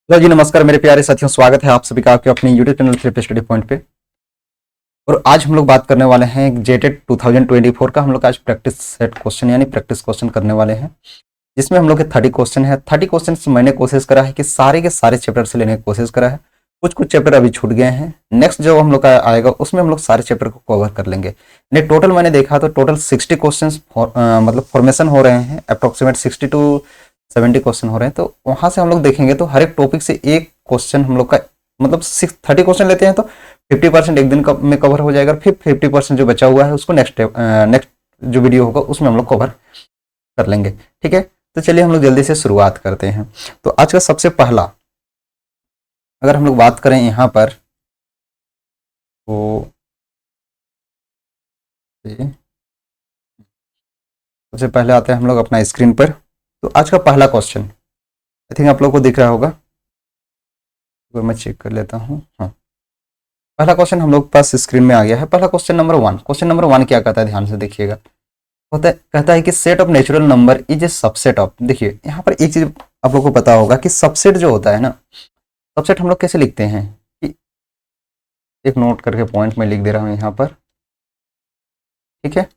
Hello जी, नमस्कार मेरे प्यारे साथियों। स्वागत है आप सभी का आपके अपने YouTube channel three study point पे। और आज हम लोग बात करने वाले हैं जेटेड 2024 का। हम लोग आज प्रैक्टिस सेट क्वेश्चन यानी प्रैक्टिस क्वेश्चन करने वाले हैं, जिसमें हम लोग के 30 क्वेश्चन है। 30 क्वेश्चन मैंने कोशिश करा है कि सारे के सारे चैप्टर से लेने की कोशिश करा है। कुछ कुछ चैप्टर अभी छूट गए हैं। नेक्स्ट जो हम लोग का आएगा उसमें हम लोग सारे चैप्टर को कवर कर लेंगे। ने टोटल मैंने देखा तो टोटल 60 क्वेश्चन मतलब फॉर्मेशन हो रहे हैं। अप्रोक्सीमेट 60 टू 70 क्वेश्चन हो रहे हैं। तो वहां से हम लोग देखेंगे तो हर एक टॉपिक से एक क्वेश्चन हम लोग का मतलब 30 क्वेश्चन लेते हैं तो 50% एक दिन में कवर हो जाएगा। फिर 50% जो बचा हुआ है उसको नेक्स्ट जो वीडियो होगा उसमें हम लोग कवर कर लेंगे। ठीक है, तो चलिए हम लोग जल्दी से शुरुआत करते हैं। तो आज का सबसे पहला अगर हम लोग बात करें यहाँ पर तो सबसे पहले आते हैं हम लोग अपना स्क्रीन पर। तो आज का पहला क्वेश्चन आई थिंक आप लोग को दिख रहा होगा, तो मैं चेक कर लेता हूँ। हाँ, पहला क्वेश्चन हम लोग के पास स्क्रीन में आ गया है। पहला क्वेश्चन नंबर 1। क्वेश्चन नंबर 1 क्या कहता है, ध्यान से देखिएगा। कहता है कि set of natural number is a subset of. देखिए यहाँ पर एक चीज आप लोग को पता होगा कि सबसेट जो होता है ना, सबसेट हम लोग कैसे लिखते हैं कि एक नोट करके पॉइंट में लिख दे रहा हूँ यहाँ पर। ठीक है,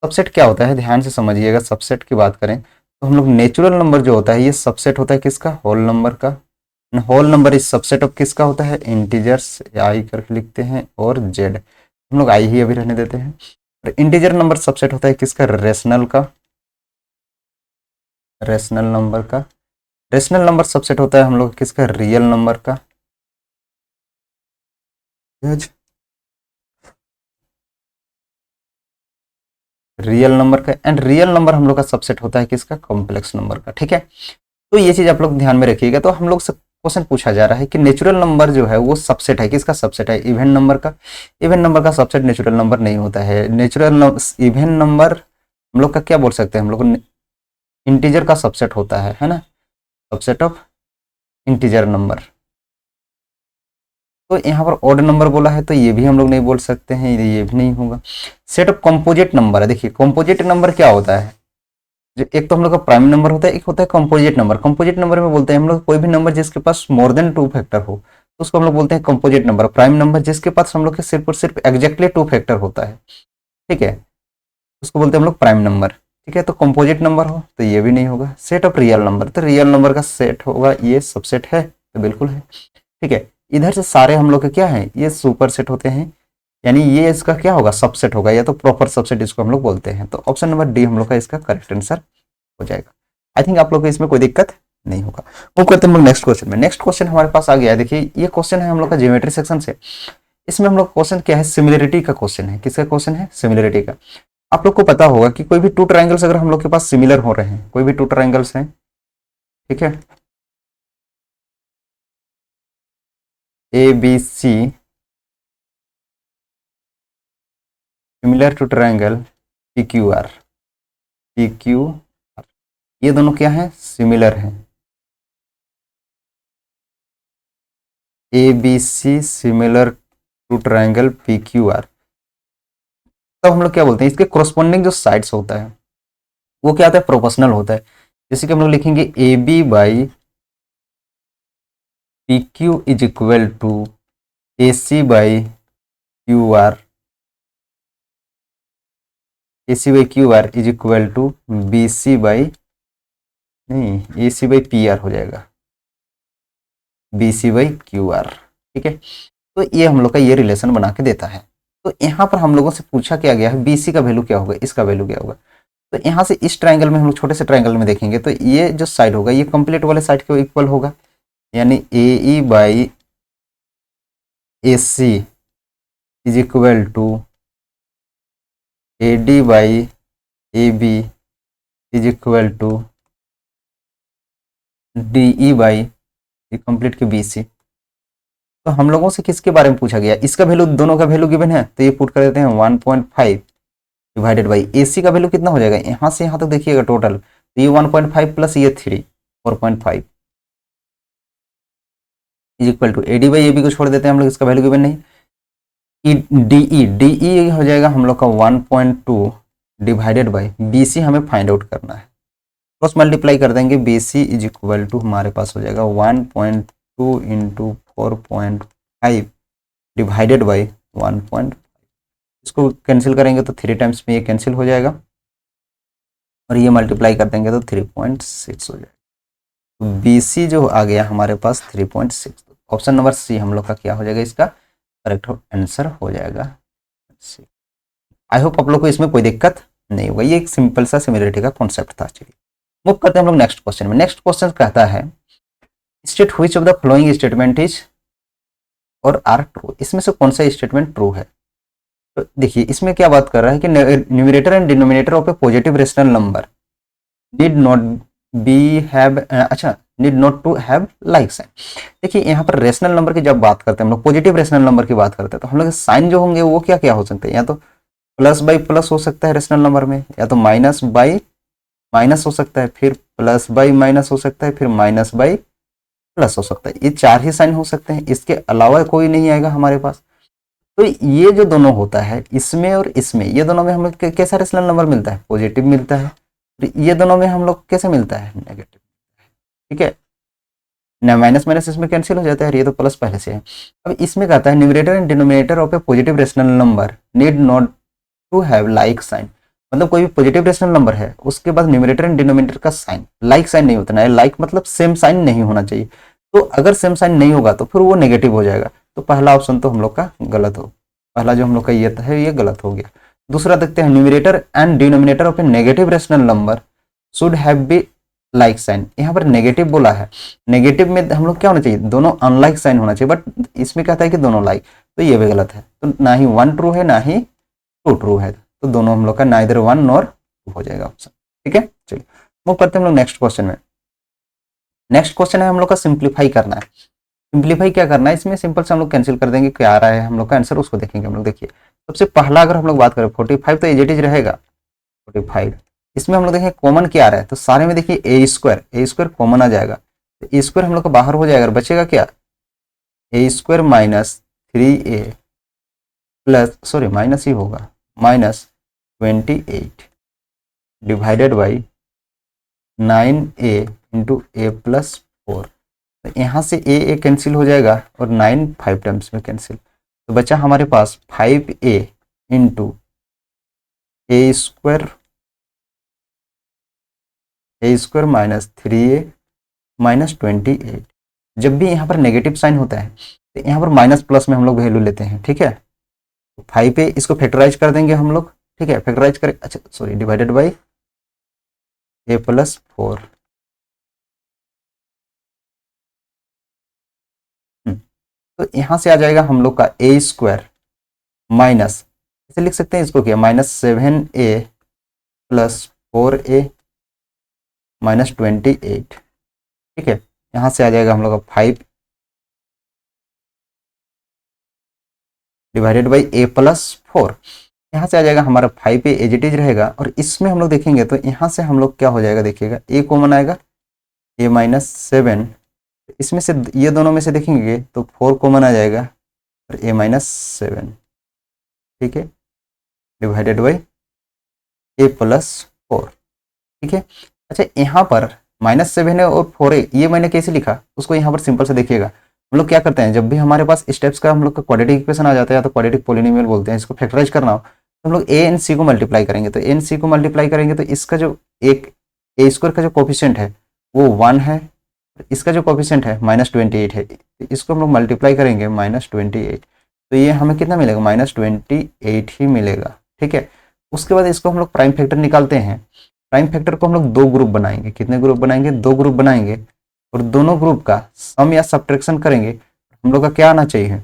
सबसेट क्या होता है ध्यान से समझिएगा। सबसेट की बात करें तो हम लोग नेचुरल नंबर जो होता है ये सबसेट होता है किसका, होल नंबर का। होल नंबर इस सबसेट ऑफ किसका होता है, इंटीजर्स, आई करके लिखते हैं, और जेड हम लोग आई ही अभी रहने देते हैं। और इंटीजर नंबर सबसेट होता है किसका, रेशनल का, रेशनल नंबर का। रेशनल नंबर सबसेट होता है हम लोग किसका, रियल नंबर का। रियल नंबर का। एंड रियल नंबर हम लोग का सबसेट होता है किसका, कॉम्प्लेक्स नंबर का। ठीक है, तो ये चीज आप लोग ध्यान में रखिएगा। तो हम लोग से क्वेश्चन पूछा जा रहा है कि नेचुरल नंबर जो है वो सबसेट है किसका, सबसेट है इवन नंबर का। इवन नंबर का सबसेट नेचुरल नंबर नहीं होता है। नेचुरल इवन नंबर हम लोग का क्या बोल सकते हैं, हम लोग इंटीजर का सबसेट होता है ना, सबसेट ऑफ इंटीजर नंबर। तो यहाँ पर ऑड नंबर बोला है तो ये भी हम लोग नहीं बोल सकते हैं, ये भी नहीं होगा। सेट ऑफ कंपोजिट नंबर है। देखिए कंपोजिट नंबर क्या होता है, जो एक तो हम लोग का प्राइम नंबर होता है, एक होता है कंपोजिट नंबर। कंपोजिट नंबर में बोलते हैं हम लोग कोई भी नंबर जिसके पास मोर देन 2 फैक्टर हो तो उसको हम लोग बोलते हैं कंपोजिट नंबर। प्राइम नंबर जिसके पास हम लोग के सिर्फ और सिर्फ एग्जैक्टली 2 फैक्टर होता है, ठीक है, उसको बोलते हैं हम लोग प्राइम नंबर। ठीक है, तो कंपोजिट नंबर हो तो ये भी नहीं होगा। सेट ऑफ रियल नंबर, तो रियल नंबर का सेट होगा, ये सबसेट है तो बिल्कुल है। ठीक है, इधर से सारे हम लोग के क्या है, ये सुपर सेट होते हैं, यानी ये इसका क्या होगा, सबसेट होगा, या तो प्रॉपर सबसेट इसको हम लोग बोलते हैं। तो ऑप्शन नंबर डी हम लोग का इसका करेक्ट आंसर हो जाएगा। आई थिंक आप लोग को इसमें कोई दिक्कत नहीं होगा। मूव करते हैं हम लोग नेक्स्ट क्वेश्चन में। नेक्स्ट क्वेश्चन हमारे पास आ गया है। देखिए ये क्वेश्चन है हम लोग का ज्योमेट्री सेक्शन से। इसमें हम लोग क्वेश्चन क्या है, सिमिलरिटी का क्वेश्चन है। किसका क्वेश्चन है, सिमिलरिटी का। आप लोग को पता होगा कि कोई भी टू ट्राइंगल्स अगर हम लोग के पास सिमिलर हो रहे हैं, कोई भी टू ट्राइंगल्स हैं, ठीक है, A B C similar to triangle P Q R, P Q R, ये दोनों क्या है, सिमिलर हैं। A B C similar to triangle P Q R. तब हम लोग क्या बोलते हैं, इसके कोरस्पॉन्डिंग जो साइड्स होता है वो क्या होता है, प्रोपोर्शनल होता है। जैसे कि हम लोग लिखेंगे A B by P Q is equal to A C by Q R, A C by Q R is equal to B C by, नहीं, A C by P R हो जाएगा, B C by Q R. ठीक है, तो ये हम लोग का ये रिलेशन बना के देता है। तो यहाँ पर हम लोगों से पूछा क्या गया है, बी सी का वैल्यू क्या होगा, इसका वैल्यू क्या होगा। तो यहाँ से इस ट्राइंगल में हम लोग छोटे से ट्राइंगल में देखेंगे तो ये जो साइड होगा ये कंप्लीट वाले साइड के इक्वल होगा, यानी A E by A C is equal to A D by A B is equal to D E by ये कंप्लीट के बी सी। तो हम लोगों से किसके बारे में पूछा गया, इसका वैल्यू, दोनों का वैल्यू गिवन है तो ये पुट कर देते हैं 1.5 डिवाइडेड बाई ए सी का वैल्यू कितना हो जाएगा, यहाँ से यहाँ तक देखिएगा टोटल, तो ये 1.5 प्लस ये 3 4.5 is equal to A D by A B को छोड़ देते हैं हम लोग, इसका वैल्यू गिवन नहीं। डी ई हो जाएगा हम लोग का 1.2 डिवाइडेड बाई बी सी हमें फाइंड आउट करना है। क्रॉस मल्टीप्लाई कर देंगे, B C is equal to हमारे पास हो जाएगा 1.2 इंटू 4.5 डिवाइडेड बाई 1. इसको कैंसिल करेंगे तो 3 टाइम्स में ये कैंसिल हो जाएगा और ये मल्टीप्लाई कर देंगे तो 3.6 हो जाएगा। तो बी सी जो आ गया हमारे पास 3.6। ऑप्शन नंबर सी हम लोग का क्या हो जाएगा, इसका करेक्ट आंसर हो जाएगा। आई होप आप लोग को इसमें कोई दिक्कत नहीं होगा, ये एक सिंपल सा सिमिलरिटी का कॉन्सेप्ट था। चलिए मूव करते हैं हम लोग नेक्स्ट क्वेश्चन में। नेक्स्ट क्वेश्चन कहता है state which of the following statement is और आर ट्रू। इसमें से कौन सा स्टेटमेंट ट्रू है। तो देखिए इसमें क्या बात कर रहा है कि numerator and denominator of a positive rational number need not be have अच्छा need not to have like sign. देखिए यहाँ पर रेशनल नंबर की जब बात करते हैं हम लोग, पॉजिटिव रेशनल नंबर की बात करते हैं, तो हम लोग साइन जो होंगे वो क्या क्या हो सकते हैं, या तो प्लस बाई प्लस हो सकता है रेशनल नंबर में, या तो माइनस बाई माइनस हो सकता है, फिर प्लस बाई माइनस हो सकता है, फिर माइनस बाई प्लस हो सकता है। ये 4 ही साइन हो सकते हैं, इसके अलावा कोई नहीं आएगा हमारे पास। तो ये जो दोनों होता है इसमें और इसमें, ये दोनों में हम लोग कैसा रेशनल नंबर मिलता है, पॉजिटिव मिलता है। तो ये दोनों में हम लोग कैसे मिलता है, नेगेटिव। ठीक है ना, माइनस माइनस इसमें कैंसिल हो जाता है, ये तो प्लस पहले से है। अब इसमें कहता है numerator and denominator of a positive rational number need not to have like sign. मतलब कोई भी पॉजिटिव रेशनल नंबर है उसके बाद न्यूमरेटर एंड डिनोमिनेटर का साइन लाइक साइन नहीं होता है, लाइक मतलब सेम साइन नहीं होना चाहिए। तो अगर सेम साइन नहीं होगा तो फिर वो नेगेटिव हो जाएगा। तो पहला ऑप्शन तो हम लोग का गलत हो, पहला जो हम लोग का ये है ये गलत हो गया। दूसरा देखते हैं numerator and denominator of a negative rational number should have be like sign. यहाँ पर नेगेटिव बोला है, नेगेटिव में हम लोग क्या होना चाहिए, दोनों अनलाइक साइन होना चाहिए, बट इसमें कहता है कि दोनों लाइक, तो ये भी गलत है। तो ना ही 1 ट्रू है ना ही 2 ट्रू है, तो दोनों हम लोग का नाइदर 1 नॉर 2 हो जाएगा ऑप्शन। ठीक है चलिए मूव करते हैं हम लोग नेक्स्ट क्वेश्चन में। नेक्स्ट क्वेश्चन है हम लोग का सिंप्लीफाई करना है। सिंप्लीफाई क्या करना है, इसमें सिंपल से हम लोग कैंसिल कर देंगे, क्या आ रहा है हम लोग का आंसर उसको देखेंगे हम लोग। देखिए सबसे पहला अगर हम लोग बात करें 45 तो एज रहेगा 45। इसमें हम लोग देखें कॉमन क्या आ रहा है, तो सारे में देखिए ए स्क्वायर कॉमन आ जाएगा, तो ए स्क्वायर हम लोग का बाहर हो जाएगा, बचेगा क्या a square minus 3a plus sorry minus ही होगा minus 28 divided by 9a into a plus 4। तो यहाँ से ए कैंसिल हो जाएगा और 9 5 टाइम्स में कैंसिल, तो बचा हमारे पास 5a इंटू ए स्क्वायर माइनस 3a माइनस 28। जब भी यहाँ पर नेगेटिव साइन होता है तो यहाँ पर माइनस प्लस में हम लोग वैल्यू लेते हैं। ठीक है 5 पे इसको फैक्टराइज कर देंगे हम लोग। ठीक है फैक्टराइज करें, अच्छा sorry divided by A plus 4। तो यहाँ से आ जाएगा हम लोग का ए स्क्वायर माइनस, इसे लिख सकते हैं इसको क्या minus 7a plus 4a minus 28। ठीक है यहाँ से आ जाएगा हम लोग का 5 डिवाइडेड बाई ए प्लस 4। यहाँ से आ जाएगा हमारा 5a एज इट इज रहेगा, और इसमें हम लोग देखेंगे तो यहाँ से हम लोग क्या हो जाएगा, देखिएगा ए कॉमन आएगा ए माइनस 7, इसमें से ये दोनों में से देखेंगे तो 4 कॉमन आ जाएगा और ए माइनस 7। ठीक है डिवाइडेड बाई ए प्लस 4। ठीक है अच्छा यहाँ पर माइनस 7 है और 4 है, ये मैंने कैसे लिखा उसको यहाँ पर सिंपल से देखिएगा। हम लोग क्या करते हैं जब भी हमारे पास स्टेप्स का हम लोग का क्वाड्रेटिक इक्वेशन आ जाता है या तो क्वाड्रेटिक पॉलिनोमियल बोलते हैं, इसको फैक्टराइज करना हो तो हम लोग ए एंड सी को मल्टीप्लाई करेंगे, तो ए एंड सी को मल्टीप्लाई करेंगे तो इसका जो एक ए स्क्वायर का जो कोफिशिएंट है वो 1 है, इसका जो कोफिशिएंट है -28 है, तो इसको हम लोग मल्टीप्लाई करेंगे -28, तो ये हमें कितना मिलेगा -28 ही मिलेगा। ठीक है उसके बाद इसको हम लोग प्राइम फैक्टर निकालते हैं। प्राइम फैक्टर को हम लोग 2 ग्रुप बनाएंगे, कितने ग्रुप बनाएंगे 2 ग्रुप बनाएंगे, और दोनों ग्रुप का सम या सब्ट्रैक्शन करेंगे। हम लोग का क्या आना चाहिए,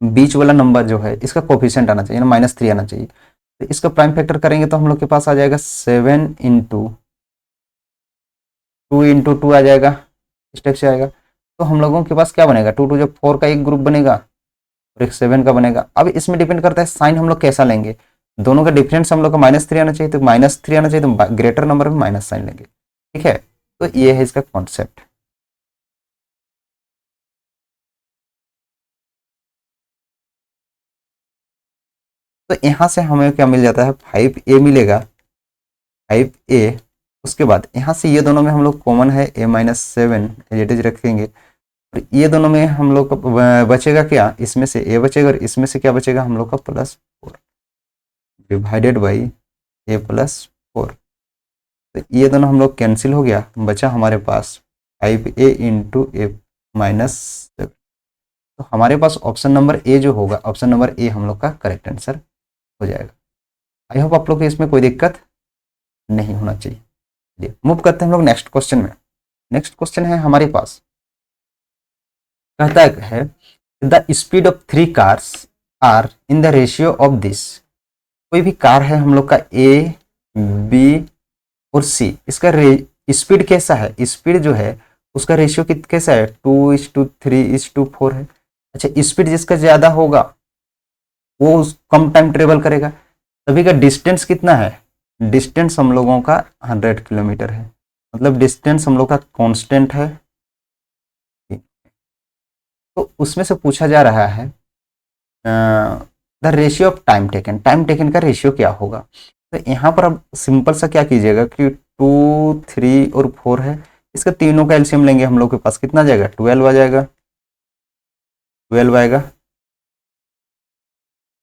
बीच वाला नंबर जो है इसका कोफिशिएंट आना चाहिए ना -3 आना चाहिए। तो इसका प्राइम फैक्टर करेंगे तो हम लोग के पास आ जाएगा 7 इंटू 2 इंटू 2 आ जाएगा, इस टाइप से आएगा। तो हम लोगों के पास क्या बनेगा 2 2 जब 4 का एक ग्रुप बनेगा और एक 7 का बनेगा। अब इसमें डिपेंड करता है साइन हम लोग कैसा लेंगे, दोनों का डिफरेंस हम लोग का -3 आना चाहिए, तो -3 आना चाहिए तो ग्रेटर नंबर में माइनस साइन लेंगे। ठीक है तो ये है इसका कॉन्सेप्ट। तो यहाँ से हमें क्या मिल जाता है 5a मिलेगा, 5a उसके बाद यहाँ से ये दोनों में हम लोग कॉमन है a-7 एज रखेंगे, और ये दोनों में हम लोग का बचेगा क्या, इसमें से a बचेगा और इसमें से क्या बचेगा हम लोग का +4 डिवाइडेड बाई a+4। तो ये दोनों हम लोग कैंसिल हो गया, बचा हमारे पास 5a इंटू a-7। तो हमारे पास ऑप्शन नंबर ए जो होगा, ऑप्शन नंबर ए हम लोग का करेक्ट आंसर हो जाएगा। आई होप आप लोग को इसमें कोई दिक्कत नहीं होना चाहिए। मूव करते हैं हम लोग नेक्स्ट क्वेश्चन में। नेक्स्ट क्वेश्चन है हमारे पास, कहता है the speed of 3 cars are in the ratio of this. कोई भी कार है हम लोग का ए, बी और सी, इसका स्पीड कैसा है, स्पीड जो है उसका रेशियो कैसा है 2:3:4 है। अच्छा, स्पीड जिसका ज्यादा होगा वो कम टाइम ट्रेवल करेगा। सभी का डिस्टेंस कितना है, डिस्टेंस हम लोगों का 100 किलोमीटर है, मतलब डिस्टेंस हम लोग का कांस्टेंट है। तो उसमें से पूछा जा रहा है the ratio of time taken, time taken का रेशियो क्या होगा। तो यहाँ पर अब सिंपल सा क्या कीजिएगा कि 2, 3 और 4 है, इसका तीनों का एलसीएम लेंगे, हम लोग के पास कितना जाएगा 12 आ जाएगा, 12 आएगा।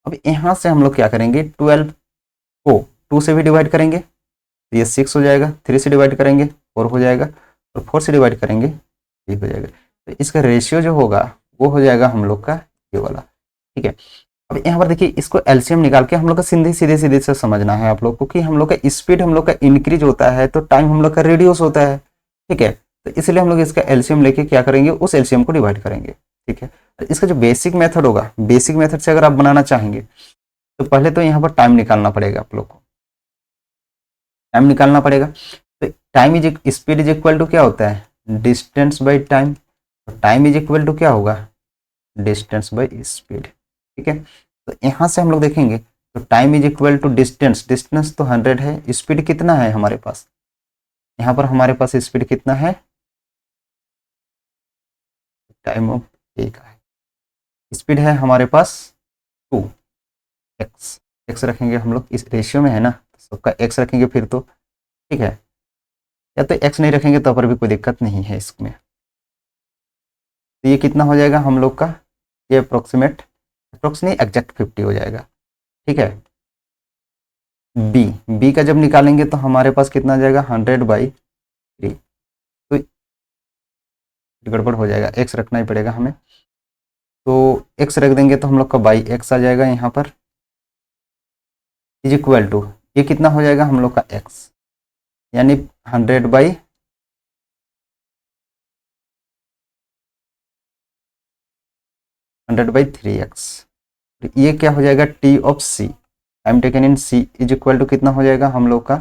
अब यहाँ से हम लोग क्या करेंगे, 12 को 2 से भी डिवाइड करेंगे तो ये 6 हो जाएगा, 3 से डिवाइड करेंगे 4 हो जाएगा, और 4 से डिवाइड करेंगे 3 हो जाएगा। तो इसका रेशियो जो होगा वो हो जाएगा हम लोग का ये वाला, ठीक है। अब यहाँ पर देखिए, इसको एलसीएम निकाल के हम लोग का सीधे सीधे से समझना है आप लोग को कि हम लोग का स्पीड हम लोग का इंक्रीज होता है तो टाइम हम लोग का रिड्यूस होता है, ठीक है। तो इसलिए हम लोग इसका एलसीएम लेके क्या करेंगे, उस एलसीएम को डिवाइड करेंगे, ठीक है। इसका जो बेसिक मेथड होगा, बेसिक मेथड से अगर आप बनाना चाहेंगे तो पहले तो यहाँ पर टाइम निकालना पड़ेगा, आप लोग को टाइम निकालना पड़ेगा। तो time is speed is equal to क्या होता है, distance by time. Time is equal to क्या होगा, डिस्टेंस बाई स्पीड, ठीक है। तो यहाँ से हम लोग देखेंगे तो time is equal to distance, distance तो 100 है, स्पीड कितना है हमारे पास, यहाँ पर हमारे पास स्पीड कितना है, टाइम ऑफ ए का है, स्पीड है हमारे पास 2x, एक्स रखेंगे हम लोग, इस रेशियो में है ना तो सबका x रखेंगे फिर तो, ठीक है। या तो x नहीं रखेंगे तो पर भी कोई दिक्कत नहीं है इसमें। तो ये कितना हो जाएगा हम लोग का, ये अप्रोक्सीमेट नहीं एग्जैक्ट 50 हो जाएगा, ठीक है। बी का जब निकालेंगे तो हमारे पास कितना आ जाएगा 100/3, तो गड़बड़ हो जाएगा, x रखना ही पड़ेगा हमें। तो x रख देंगे तो हम लोग का बाई x आ जाएगा यहाँ पर, इज इक्वल टू ये कितना हो जाएगा हम लोग का x, यानी 100/3x। ये क्या हो जाएगा, t of c, time taken in c is equal to कितना हो जाएगा हम लोग का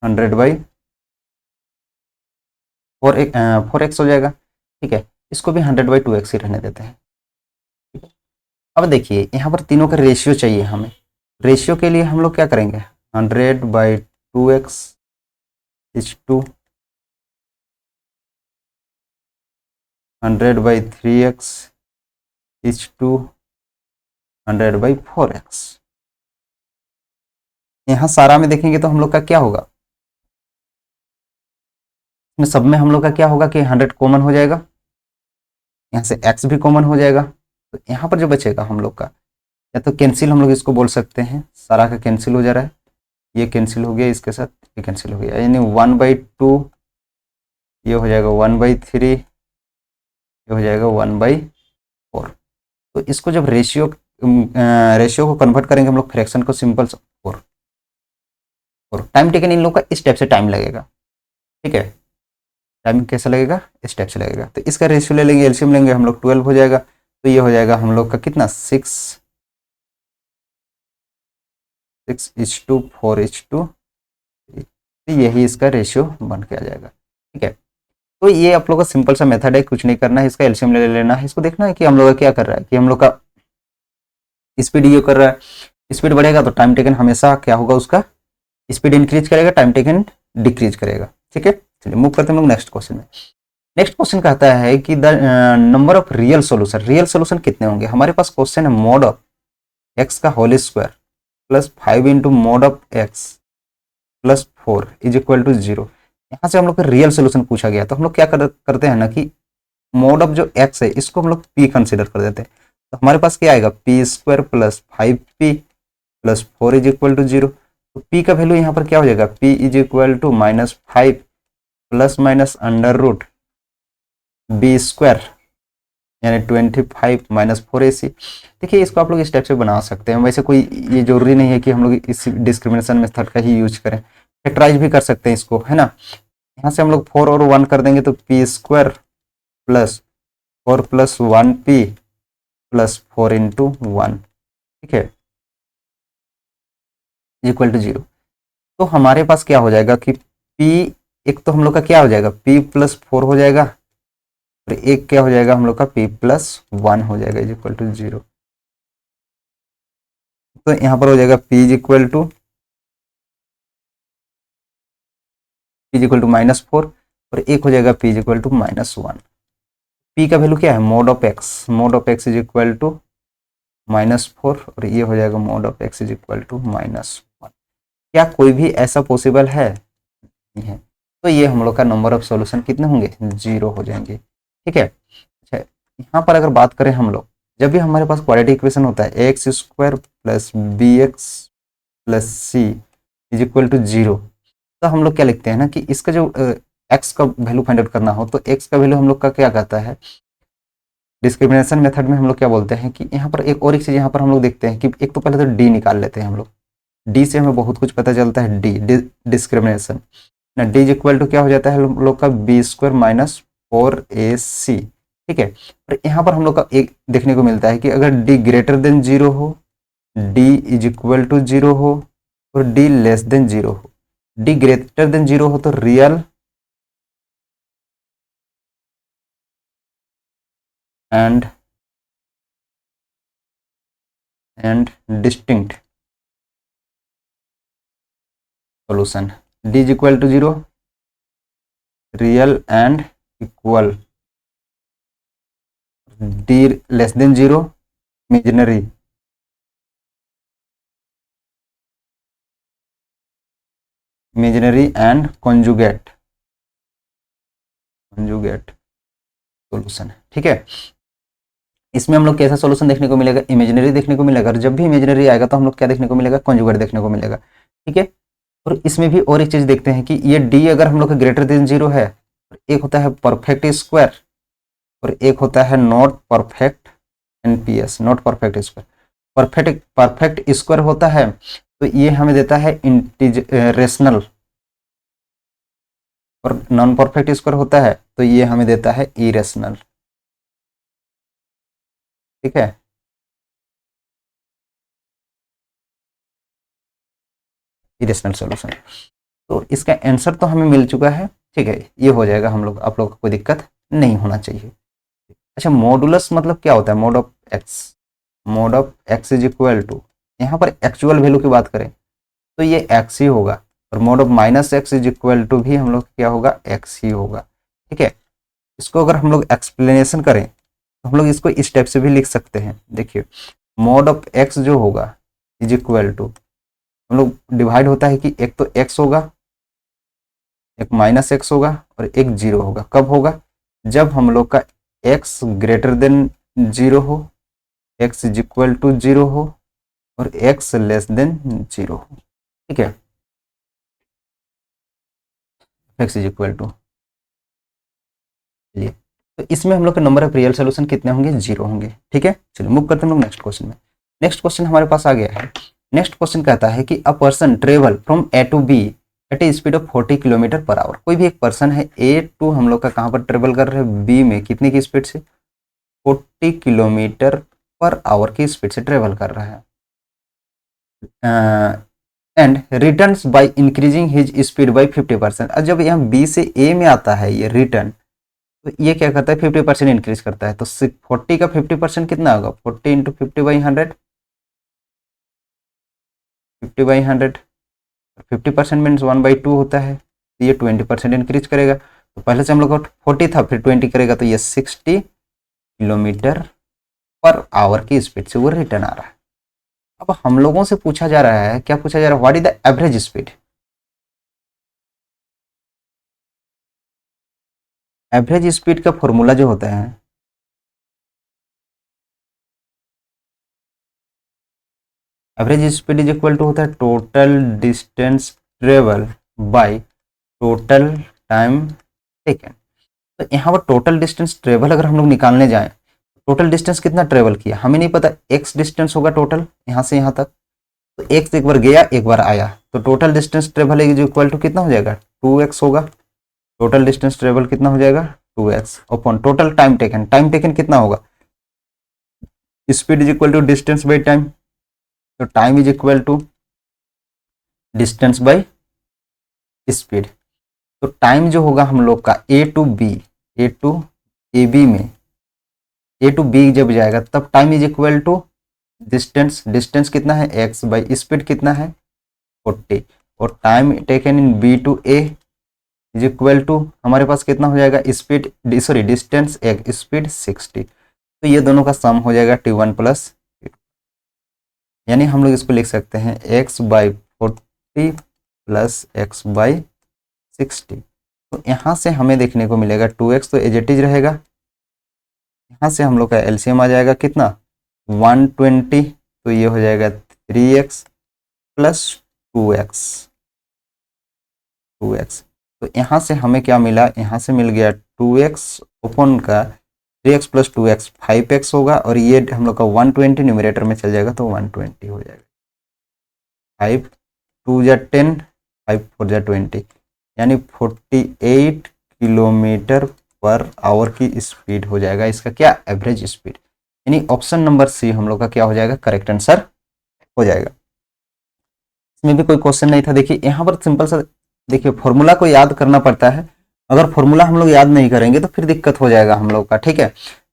100/4x हो जाएगा, ठीक है। इसको भी 100/2x ही रहने देते हैं, ठीक है। अब देखिए यहाँ पर तीनों का रेशियो चाहिए हमें, रेशियो के लिए हम लोग क्या करेंगे, 100/2x is to 100/3x is to 100/4x। यहाँ सारा में देखेंगे तो हम लोग का क्या होगा, इसमें सब में हम लोग का क्या होगा कि 100 कॉमन हो जाएगा, यहाँ से x भी कॉमन हो जाएगा। तो यहाँ पर जो बचेगा हम लोग का, या तो कैंसिल हम लोग इसको बोल सकते हैं, सारा का कैंसिल हो जा रहा है, ये कैंसिल हो गया, इसके साथ ये कैंसिल हो गया, यानी 1/2, ये हो जाएगा 1/3, ये हो जाएगा 1/4। तो इसको जब रेशियो को कन्वर्ट करेंगे हम लोग फ्रैक्शन को, सिंपल 4, और टाइम टेकन इन लोग का इस टाइप से टाइम लगेगा, ठीक है। टाइम कैसा लगेगा, इस टाइप से लगेगा। तो इसका रेशियो ले लेंगे, एलसीएम लेंगे हम लोग, 12 हो जाएगा। तो ये हो जाएगा हम लोग का कितना 6:4:3, यही इसका रेशियो बन के आ जाएगा, ठीक है। तो ये आप लोग का सिंपल सा मेथड है, कुछ नहीं करना है, इसका एलसीएम ले लेना है, इसको देखना है कि हम लोग का क्या कर रहा है, कि हम लोग का स्पीड ये कर रहा है, स्पीड बढ़ेगा तो टाइम टेकन हमेशा क्या होगा, उसका स्पीड इंक्रीज करेगा, टाइम टेकन डिक्रीज करेगा, ठीक है। चलिए मूव करते हैं हम लोग नेक्स्ट क्वेश्चन में। नेक्स्ट क्वेश्चन कहता है कि the number of real solution कितने होंगे। हमारे पास क्वेश्चन है मॉड ऑफ x का whole square plus 5 into mod of x plus 4 is equal to 0। यहाँ से हम लोग का रियल सोल्यूशन पूछा गया, तो हम लोग क्या करते हैं ना कि मोड ऑफ जो x है इसको हम लोग p कंसिडर कर देते हैं। तो हमारे पास क्या आएगा, p square plus 5p plus 4 is equal to 0। तो p का वैल्यू यहाँ पर क्या हो जाएगा, p is equal to -5 plus minus under root b square यानी 25 माइनस 4ac। देखिए इसको आप लोग इस टाइप से बना सकते हैं, वैसे कोई ये जरूरी नहीं है कि हम लोग इस डिस्क्रिमिनेशन मेथड का ही यूज करें, फैक्टराइज भी कर सकते हैं इसको, है ना। यहाँ से हम लोग 4 और 1 कर देंगे तो p square plus 4 plus 1p plus 4 into 1, ठीक है, इक्वल टू 0। तो हमारे पास क्या हो जाएगा कि p, एक तो हम लोग का क्या हो जाएगा, p प्लस 4 हो जाएगा और एक क्या हो जाएगा हम लोग का p प्लस 1 हो जाएगा इज इक्वल टू 0। तो यहाँ पर हो जाएगा p इज इक्वल टू -4 और एक हो जाएगा p is equal to -1। p का वैल्यू क्या है, mod of x is equal to -4 और ये हो जाएगा mod of x is equal to -1। क्या कोई भी ऐसा पॉसिबल है, नहीं है। तो ये हम लोग का नंबर ऑफ सॉल्यूशन कितने होंगे, 0 हो जाएंगे, ठीक है। अच्छा, यहाँ पर अगर बात करें हम लोग, जब भी हमारे पास क्वाड्रेटिक इक्वेशन होता है x square plus b x plus c is equal to 0, तो हम लोग क्या लिखते हैं ना कि इसका जो एक्स का वैल्यू फाइंड आउट करना हो तो एक्स का वैल्यू हम लोग का क्या कहता है, डिस्क्रिमिनेशन मेथड में हम लोग क्या बोलते हैं कि यहाँ पर एक और एक चीज़ यहाँ पर हम लोग देखते हैं कि एक तो पहले तो डी निकाल लेते हैं हम लोग, डी से हमें बहुत कुछ पता चलता है, डी डिस्क्रिमिनेशन ना, डी इज इक्वल टू क्या हो जाता है हम लोग का बी स्क्वायर माइनस 4ac, ठीक है। और यहाँ पर हम लोग का एक देखने को मिलता है कि अगर डी ग्रेटर देन 0 हो, डी इज इक्वल टू 0 हो और डी लेस देन 0 हो। डी ग्रेटर देन 0 हो तो real and distinct solution, d is equal to 0 real and equal, d less than 0 imaginary, and conjugate solution, ठीक है। इसमें हम लोग कैसा सॉल्यूशन देखने को मिलेगा, इमेजिनरी देखने को मिलेगा, और जब भी इमेजिनरी आएगा तो हम लोग क्या देखने को मिलेगा, कॉन्जुगेट देखने को मिलेगा, ठीक है। और इसमें भी और एक चीज देखते हैं कि ये डी अगर हम लोग का ग्रेटर देन 0 है, एक होता है परफेक्ट स्क्वायर और एक होता है not perfect NPS, not perfect square. Perfect square होता है तो ये हमें देता है रेशनल, और नॉन परफेक्ट स्क्वायर होता है तो ये हमें देता है इरेशनल, ठीक है। इरेशनल सॉल्यूशन, तो इसका आंसर तो हमें मिल चुका है, ठीक है, ये हो जाएगा हम लोग, आप लोग को कोई दिक्कत नहीं होना चाहिए। अच्छा, मॉडुलस मतलब क्या होता है, mod of x is equal to, यहाँ पर एक्चुअल वैल्यू की बात करें तो ये एक्स ही होगा, और mod of minus x is equal to भी हम लोग क्या होगा, एक्स ही होगा, ठीक है। इसको अगर हम लोग एक्सप्लेनेशन करें तो हम लोग इसको इस टाइप से भी लिख सकते हैं, देखिए मोड ऑफ एक्स जो होगा इज इक्वल टू, हम लोग डिवाइड होता है कि एक तो एक्स होगा, एक माइनस एक्स होगा और एक 0 होगा। कब होगा, जब हम लोग का एक्स ग्रेटर देन 0 हो, एक्स इज इक्वल टू 0 हो और एक्स लेस देन 0 हो, ठीक है, एक्स इज इक्वल टू, चलिए तो इसमें हम लोग के नंबर ऑफ रियल सोल्यूशन कितने होंगे, 0 होंगे, ठीक है। चलिए मूव करते हैं हम लोग नेक्स्ट क्वेश्चन में। नेक्स्ट क्वेश्चन हमारे पास आ गया है। नेक्स्ट क्वेश्चन कहता है कि a person travel from a to b at a speed of 40 kilometre per hour. कोई भी एक पर्सन है ए टू हम लोग का कहाँ पर ट्रेवल कर रहे हैं, बी में कितने की स्पीड से, 40 किलोमीटर पर आवर की स्पीड से ट्रेवल कर रहा है, and returns by increasing his speed bye 50%। और जब यहाँ बी से ए में आता है ये रिटर्न, तो ये क्या करता है, 50% इंक्रीज करता है। तो 40 का 50% कितना होगा, 40 इंटू 50/100, 50/100, 50% मीन्स 1/2 होता है, तो ये 20% इंक्रीज करेगा। तो पहले से हम लोग का 40 था, फिर 20 करेगा तो ये 60 किलोमीटर पर आवर की स्पीड से वो रिटर्न आ रहा है। अब हम लोगों से पूछा जा रहा है, क्या पूछा जा रहा है, what is the average speed, average speed का फॉर्मूला जो होता है, average speed is equal to होता है total distance travel by total time taken. तो यहाँ पर टोटल डिस्टेंस ट्रेवल अगर हम लोग निकालने जाएं, टोटल डिस्टेंस कितना ट्रेवल किया हमें नहीं पता, एक्स डिस्टेंस होगा टोटल यहाँ से यहाँ तक, तो एक्स एक बार गया एक बार आया, तो total distance travel is equal to कितना हो जाएगा 2x होगा। टोटल डिस्टेंस ट्रेवल कितना हो जाएगा 2x upon total time taken कितना होगा, speed is equal to distance by time, तो time is equal to distance by speed. तो टाइम जो होगा हम लोग का ए टू ए बी में ए टू बी जब जाएगा तब time is equal to distance कितना है x बाई स्पीड कितना है 40, और time taken in b to a is equal to हमारे पास कितना हो जाएगा डिस्टेंस एक स्पीड 60, तो ये दोनों का सम हो जाएगा t1 प्लस, यानी हम लोग इसको लिख सकते हैं x by 40 plus x by 60। तो यहाँ से हमें देखने को मिलेगा 2x तो एज इट इज रहेगा, यहाँ से हम लोग का एलसीएम आ जाएगा कितना 120, तो ये हो जाएगा 3x प्लस 2x। तो यहाँ से हमें क्या मिला, यहाँ से मिल गया 2x ओपन का 3x प्लस 2x 5x होगा, और ये हम लोग का 120 न्यूमरेटर में चल जाएगा तो 120 हो जाएगा, 5 2 जा 10 5 4 जा 20, यानी 48 किलोमीटर पर आवर की स्पीड हो जाएगा इसका क्या एवरेज स्पीड, यानी ऑप्शन नंबर सी हम लोग का क्या हो जाएगा करेक्ट आंसर हो जाएगा। इसमें भी कोई क्वेश्चन नहीं था। देखिए यहाँ पर सिंपल सा देखिए फॉर्मूला को याद करना पड़ता है, अगर फॉर्मूला हम लोग याद नहीं करेंगे तो फिर दिक्कत हो जाएगा हम लोग का, ठीक है।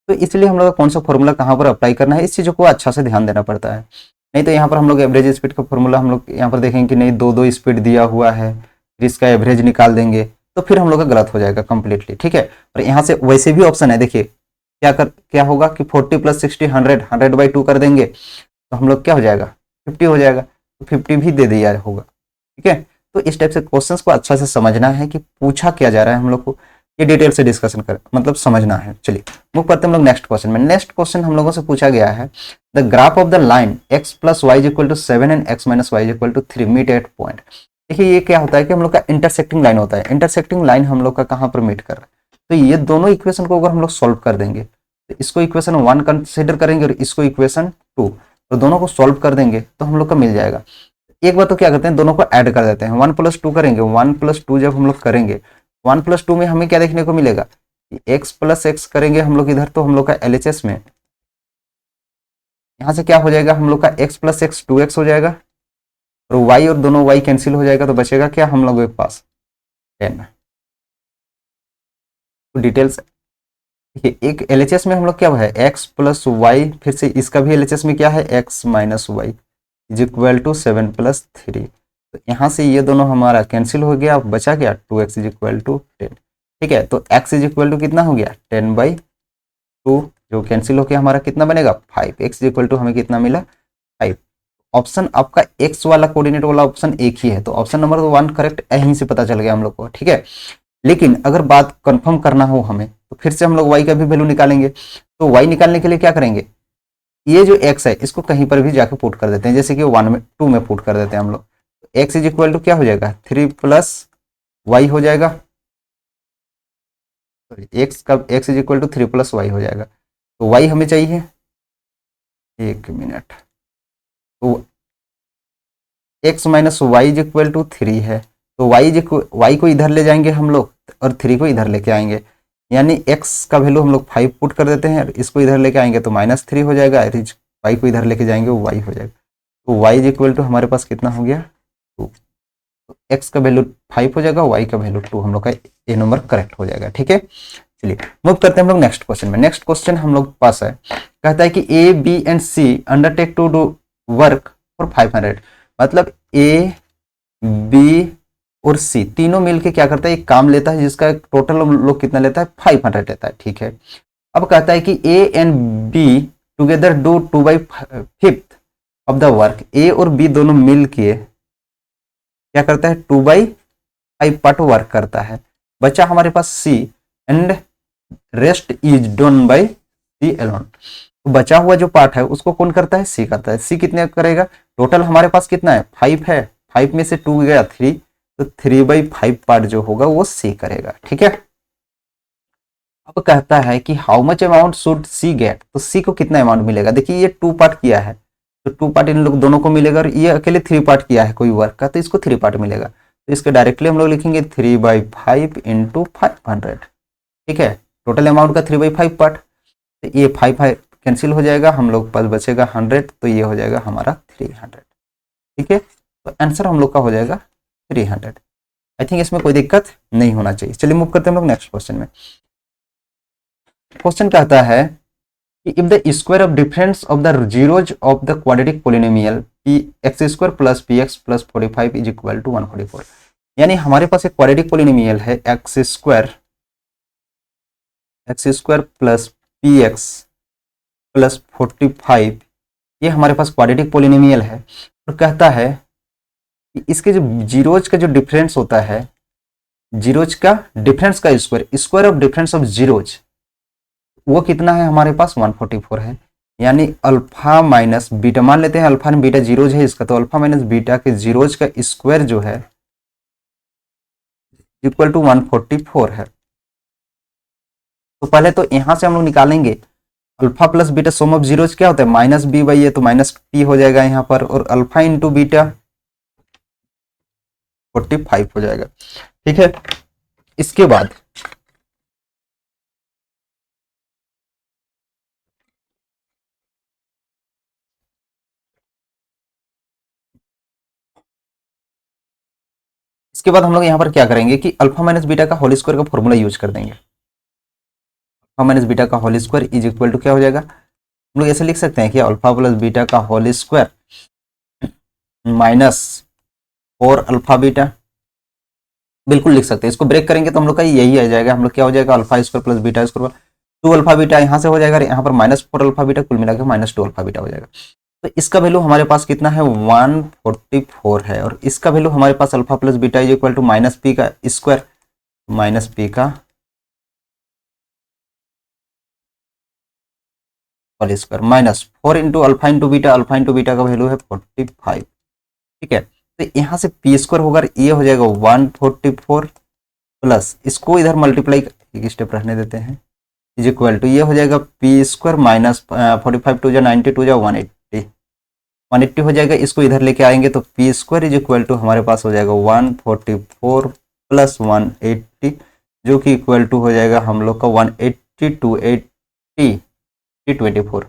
तो इसलिए हम लोग का कौन सा फॉर्मूला कहाँ पर अप्लाई करना है इस चीज़ों को अच्छा से ध्यान देना पड़ता है, नहीं तो यहाँ पर हम लोग एवरेज स्पीड का फॉर्मूला हम लोग यहाँ पर देखेंगे कि नहीं दो स्पीड दिया हुआ है, फिर इसका एवरेज निकाल देंगे तो फिर हम लोग का गलत हो जाएगा कंप्लीटली, ठीक है। और यहाँ से वैसे भी ऑप्शन है, देखिए क्या होगा कि 40 प्लस 60 100 बाई 2 कर देंगे तो हम लोग क्या हो जाएगा 50 हो जाएगा, तो 50 भी दे दिया होगा, ठीक है। तो इस टाइप से क्वेश्चंस को अच्छा से समझना है कि पूछा क्या जा रहा है हम लोग को, ये डिटेल से डिस्कशन कर मतलब समझना है। चलिए मूव करते हैं हम लोग नेक्स्ट क्वेश्चन में। नेक्स्ट क्वेश्चन हम लोगों से पूछा गया है the graph of the line x plus y equal to 7 and x minus y equal to 3 meet at point. देखिए ये क्या होता है कि हम लोग का इंटरसेक्टिंग लाइन होता है, इंटरसेक्टिंग लाइन हम लोग का कहाँ पर मीट कर रहा है, तो ये दोनों इक्वेशन को अगर हम लोग सॉल्व कर देंगे तो इसको इक्वेशन 1 कंसिडर करेंगे और इसको इक्वेशन 2, तो दोनों को सॉल्व कर देंगे तो हम लोग का मिल जाएगा। एक बार तो क्या करते हैं दोनों को ऐड कर देते हैं, 1 प्लस 2 करेंगे, 1 प्लस 2 जब हम लोग करेंगे 1 प्लस 2 में हमें क्या देखने को मिलेगा, x प्लस एक्स करेंगे हम लोग इधर तो हम लोग का LHS में यहाँ से क्या हो जाएगा हम लोग का x प्लस एक्स 2x हो जाएगा, और y और दोनों y कैंसिल हो जाएगा तो बचेगा क्या हम लोगों के पास 10। तो डिटेल्स देखिए एक LHS में हम लोग क्या है x प्लस वाई, फिर से इसका भी LHS में क्या है x minus y is equal to 7 plus 3, तो यहाँ से ये दोनों हमारा कैंसिल हो गया, बचा क्या 2x इज इक्वल टू 10, ठीक है। तो x इज इक्वल टू कितना हो गया 10 बाई 2, जो कैंसिल होकर हमारा कितना बनेगा 5, x इज इक्वल टू हमें कितना मिला 5। ऑप्शन आपका x वाला कोऑर्डिनेट वाला ऑप्शन एक ही है, तो ऑप्शन नंबर 1 करेक्ट यहीं से पता चल गया हम लोग को, ठीक है। लेकिन अगर बात कंफर्म करना हो हमें तो फिर से हम लोग y का भी वैल्यू निकालेंगे, तो y निकालने के लिए क्या करेंगे, ये जो x है इसको कहीं पर भी जाके पुट कर देते हैं, जैसे कि 2 में पुट कर देते हैं हम लोग, x इज इक्वल टू क्या हो जाएगा 3 प्लस वाई हो जाएगा, x is equal to 3 plus y हो जाएगा, तो y हमें चाहिए, एक मिनट, तो x minus y is equal to 3 है, तो y को इधर ले जाएंगे हम लोग और 3 को इधर लेके आएंगे, यानी x का वैल्यू हम लोग 5 पुट कर देते हैं, इसको इधर लेके आएंगे तो -3 हो जाएगा, y को इधर लेके जाएंगे वो y हो जाएगा, तो y इज इक्वल टू हमारे पास कितना हो गया 2, तो x का वैल्यू 5 हो जाएगा, y का वैल्यू 2, हम लोग का ए नंबर करेक्ट हो जाएगा, ठीक है। चलिए मूव करते हैं हम लोग नेक्स्ट क्वेश्चन में। नेक्स्ट क्वेश्चन हम लोग पास है, कहता है कि a b and c undertake to do work for 500, मतलब ए बी और सी तीनों मिलके क्या करता है एक काम लेता है जिसका टोटल लोग कितना लेता है 500 लेता है, ठीक है। अब कहता है कि A and B together do 2/5 of the work, A और बी दोनों मिल के क्या करता है 2/5 पार्ट वर्क करता है, बचा हमारे पास C and rest is done by C alone. तो बचा हुआ जो पार्ट है उसको कौन करता है, सी करता है। सी कितने करेगा, टोटल हमारे पास कितना है 5 है, 5 में से 2 गया 3, तो 3/5 पार्ट जो होगा वो सी करेगा। ठीक है, अब कहता है कि how much amount should C get, तो सी को कितना अमाउंट मिलेगा। देखिए ये 2 पार्ट किया है तो 2 पार्ट इन लोग दोनों को मिलेगा, और ये अकेले 3 पार्ट किया है कोई वर्क का तो इसको 3 पार्ट मिलेगा। तो इसके डायरेक्टली हम लोग लिखेंगे 3/5 इंटू 500। ठीक है, टोटल अमाउंट का 3/5 पार्ट, तो ये 5 कैंसिल हो जाएगा, हम लोग पास बचेगा 100, तो ये हो जाएगा हमारा 300। ठीक है, तो आंसर हम लोग का हो जाएगा 300। आई थिंक इसमें कोई दिक्कत नहीं होना चाहिए। चलिए मूव करते हैं हम लोग नेक्स्ट क्वेश्चन में। क्वेश्चन कहता है कि if the square of difference of the zeros of the quadratic polynomial p x square plus p x plus 45 is equal to 144। यानी हमारे पास एक क्वाड्रेटिक पोलिनोमियल है x square plus p x plus 45, ये हमारे पास क्वाड्रेटिक पोलिनोमियल है, और कहता है कि इसके जो जीरोज का जो डिफरेंस होता है, जीरोज का डिफरेंस का square of difference of zeros वो कितना है हमारे पास 144 है। यानी अल्फा माइनस बीटा, मान लेते हैं अल्फा एंड बीटा जीरोज है इसका, तो अल्फा माइनस बीटा के जीरोज का स्क्वायर जो है इक्वल टू 144 है। तो पहले तो यहां से हम लोग निकालेंगे alpha plus beta some of zeros क्या होता है माइनस बी बाई ए, तो माइनस पी हो जाएगा यहाँ पर, और अल्फा इंटू बीटा 45 हो जाएगा। ठीक है, इसके बाद हम लोग यहाँ पर क्या करेंगे कि अल्फा माइनस बीटा का होल स्क्वायर का फॉर्मूला यूज कर देंगे। अल्फा माइनस बीटा का whole square is equal to क्या हो जाएगा, हम लोग ऐसे लिख सकते हैं कि अल्फा प्लस बीटा का whole square minus 4 alpha beta, बिल्कुल लिख सकते हैं। इसको ब्रेक करेंगे तो हम लोग का यही आ जाएगा, हम लोग क्या हो जाएगा alpha square plus beta square 2 alpha beta यहाँ से हो जाएगा, यहाँ पर -4 अल्फा बीटा, कुल मिलाकर -2 अल्फा बीटा हो जाएगा। तो इसका वैल्यू हमारे पास कितना है 144 है, और इसका वैल्यू हमारे पास alpha plus beta is equal to minus P का स्क्वायर माइनस पी का whole square minus 4 into alpha into beta का वैल्यू है 45। ठीक है, तो यहाँ से पी स्क्वायर होगा, ये हो जाएगा 144 प्लस इसको इधर मल्टीप्लाई एक स्टेप रहने देते हैं इज इक्वल टू ये हो जाएगा पी स्क्वायर माइनस 45 टू जा 92 जा 180 हो जाएगा। इसको इधर लेके आएंगे तो p square is equal to हमारे पास हो जाएगा 144 प्लस 180, जो कि इक्वल टू हो जाएगा हम लोग का 180 टू 80 324।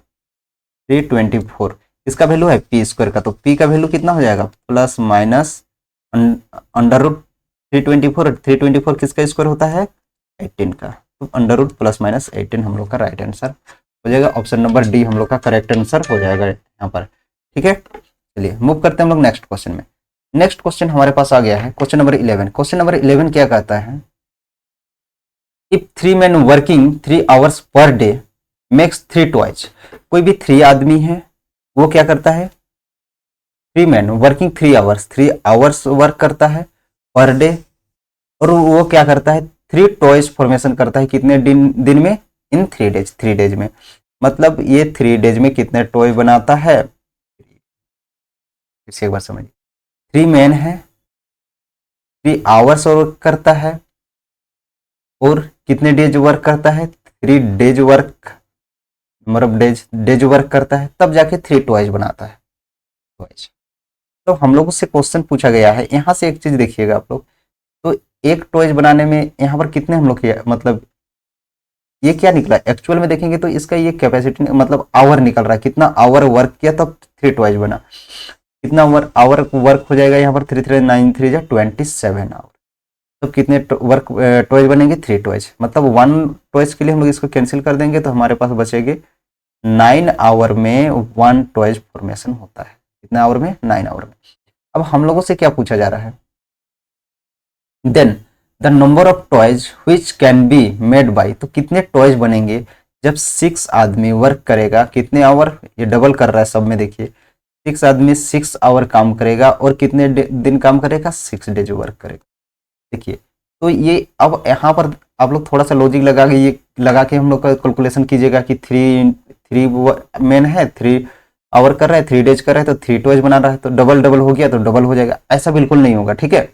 इसका वैल्यू है पी स्क्वायर का, तो पी का वैल्यू कितना हो जाएगा प्लस माइनस अंडर रूट 324 किसका स्क्वायर होता है 18 का, तो अंडर रूट प्लस माइनस 18 हम लोग का राइट आंसर हो जाएगा। ऑप्शन नंबर डी हम लोग का करेक्ट आंसर हो जाएगा यहाँ पर। ठीक है, चलिए मूव करते हैं हम लोग नेक्स्ट क्वेश्चन में। नेक्स्ट क्वेश्चन हमारे पास आ गया है क्वेश्चन नंबर 11। क्वेश्चन नंबर 11 क्या कहता है, if 3 men working 3 hours per day makes 3 toys. कोई भी 3 आदमी है वो क्या करता है 3 men वर्किंग 3 hours वर्क करता है पर डे, और वो क्या करता है 3 टॉयज फॉर्मेशन करता है कितने दिन में इन 3 डेज में। मतलब ये 3 डेज में कितने टॉय बनाता है, इसे एक बार समझिए। 3 men है 3 hours वर्क करता है, और कितने डेज वर्क करता है 3 डेज वर्क, मतलब डेज वर्क करता है, तब जाके 3 टॉयज बनाता है टॉयज। तो हम लोगों से क्वेश्चन पूछा गया है, यहाँ से एक चीज देखिएगा आप लोग, तो एक टॉयज बनाने में यहाँ पर कितने हम लोग मतलब ये क्या निकला एक्चुअल में देखेंगे तो इसका ये कैपेसिटी मतलब आवर निकल रहा है, कितना आवर वर्क किया तब 3 टॉयज बना, कितना आवर वर्क हो जाएगा यहाँ पर 3 3 9 3 जा 27 आवर, तो कितने वर्क टॉयज बनेंगे 3 टॉयज, मतलब 1 टॉयज के लिए हम लोग इसको कैंसिल कर देंगे तो हमारे पास बचेंगे 9 आवर में 1 टॉयज फॉर्मेशन होता है। कितने आवर में 9 आवर में। अब हम लोगों से क्या पूछा जा रहा है, then the number of toys which can be made by, तो कितने टॉयज बनेंगे जब 6 आदमी वर्क करेगा, कितने आवर, ये डबल कर रहा है सब में देखिए, 6 आदमी 6 आवर काम करेगा और कितने दिन काम करेगा 6 डेज वर्क करेगा। देखिए तो ये अब यहाँ पर आप लोग थोड़ा सा लॉजिक लगा के ये लगा के हम लोग का कैलकुलेशन कीजिएगा कि 3 मेन है, 3 आवर कर रहा है, 3 डेज कर रहा है, तो 3 टॉयज बना रहा है, तो डबल डबल हो गया तो डबल हो जाएगा, ऐसा बिल्कुल नहीं होगा। ठीक है,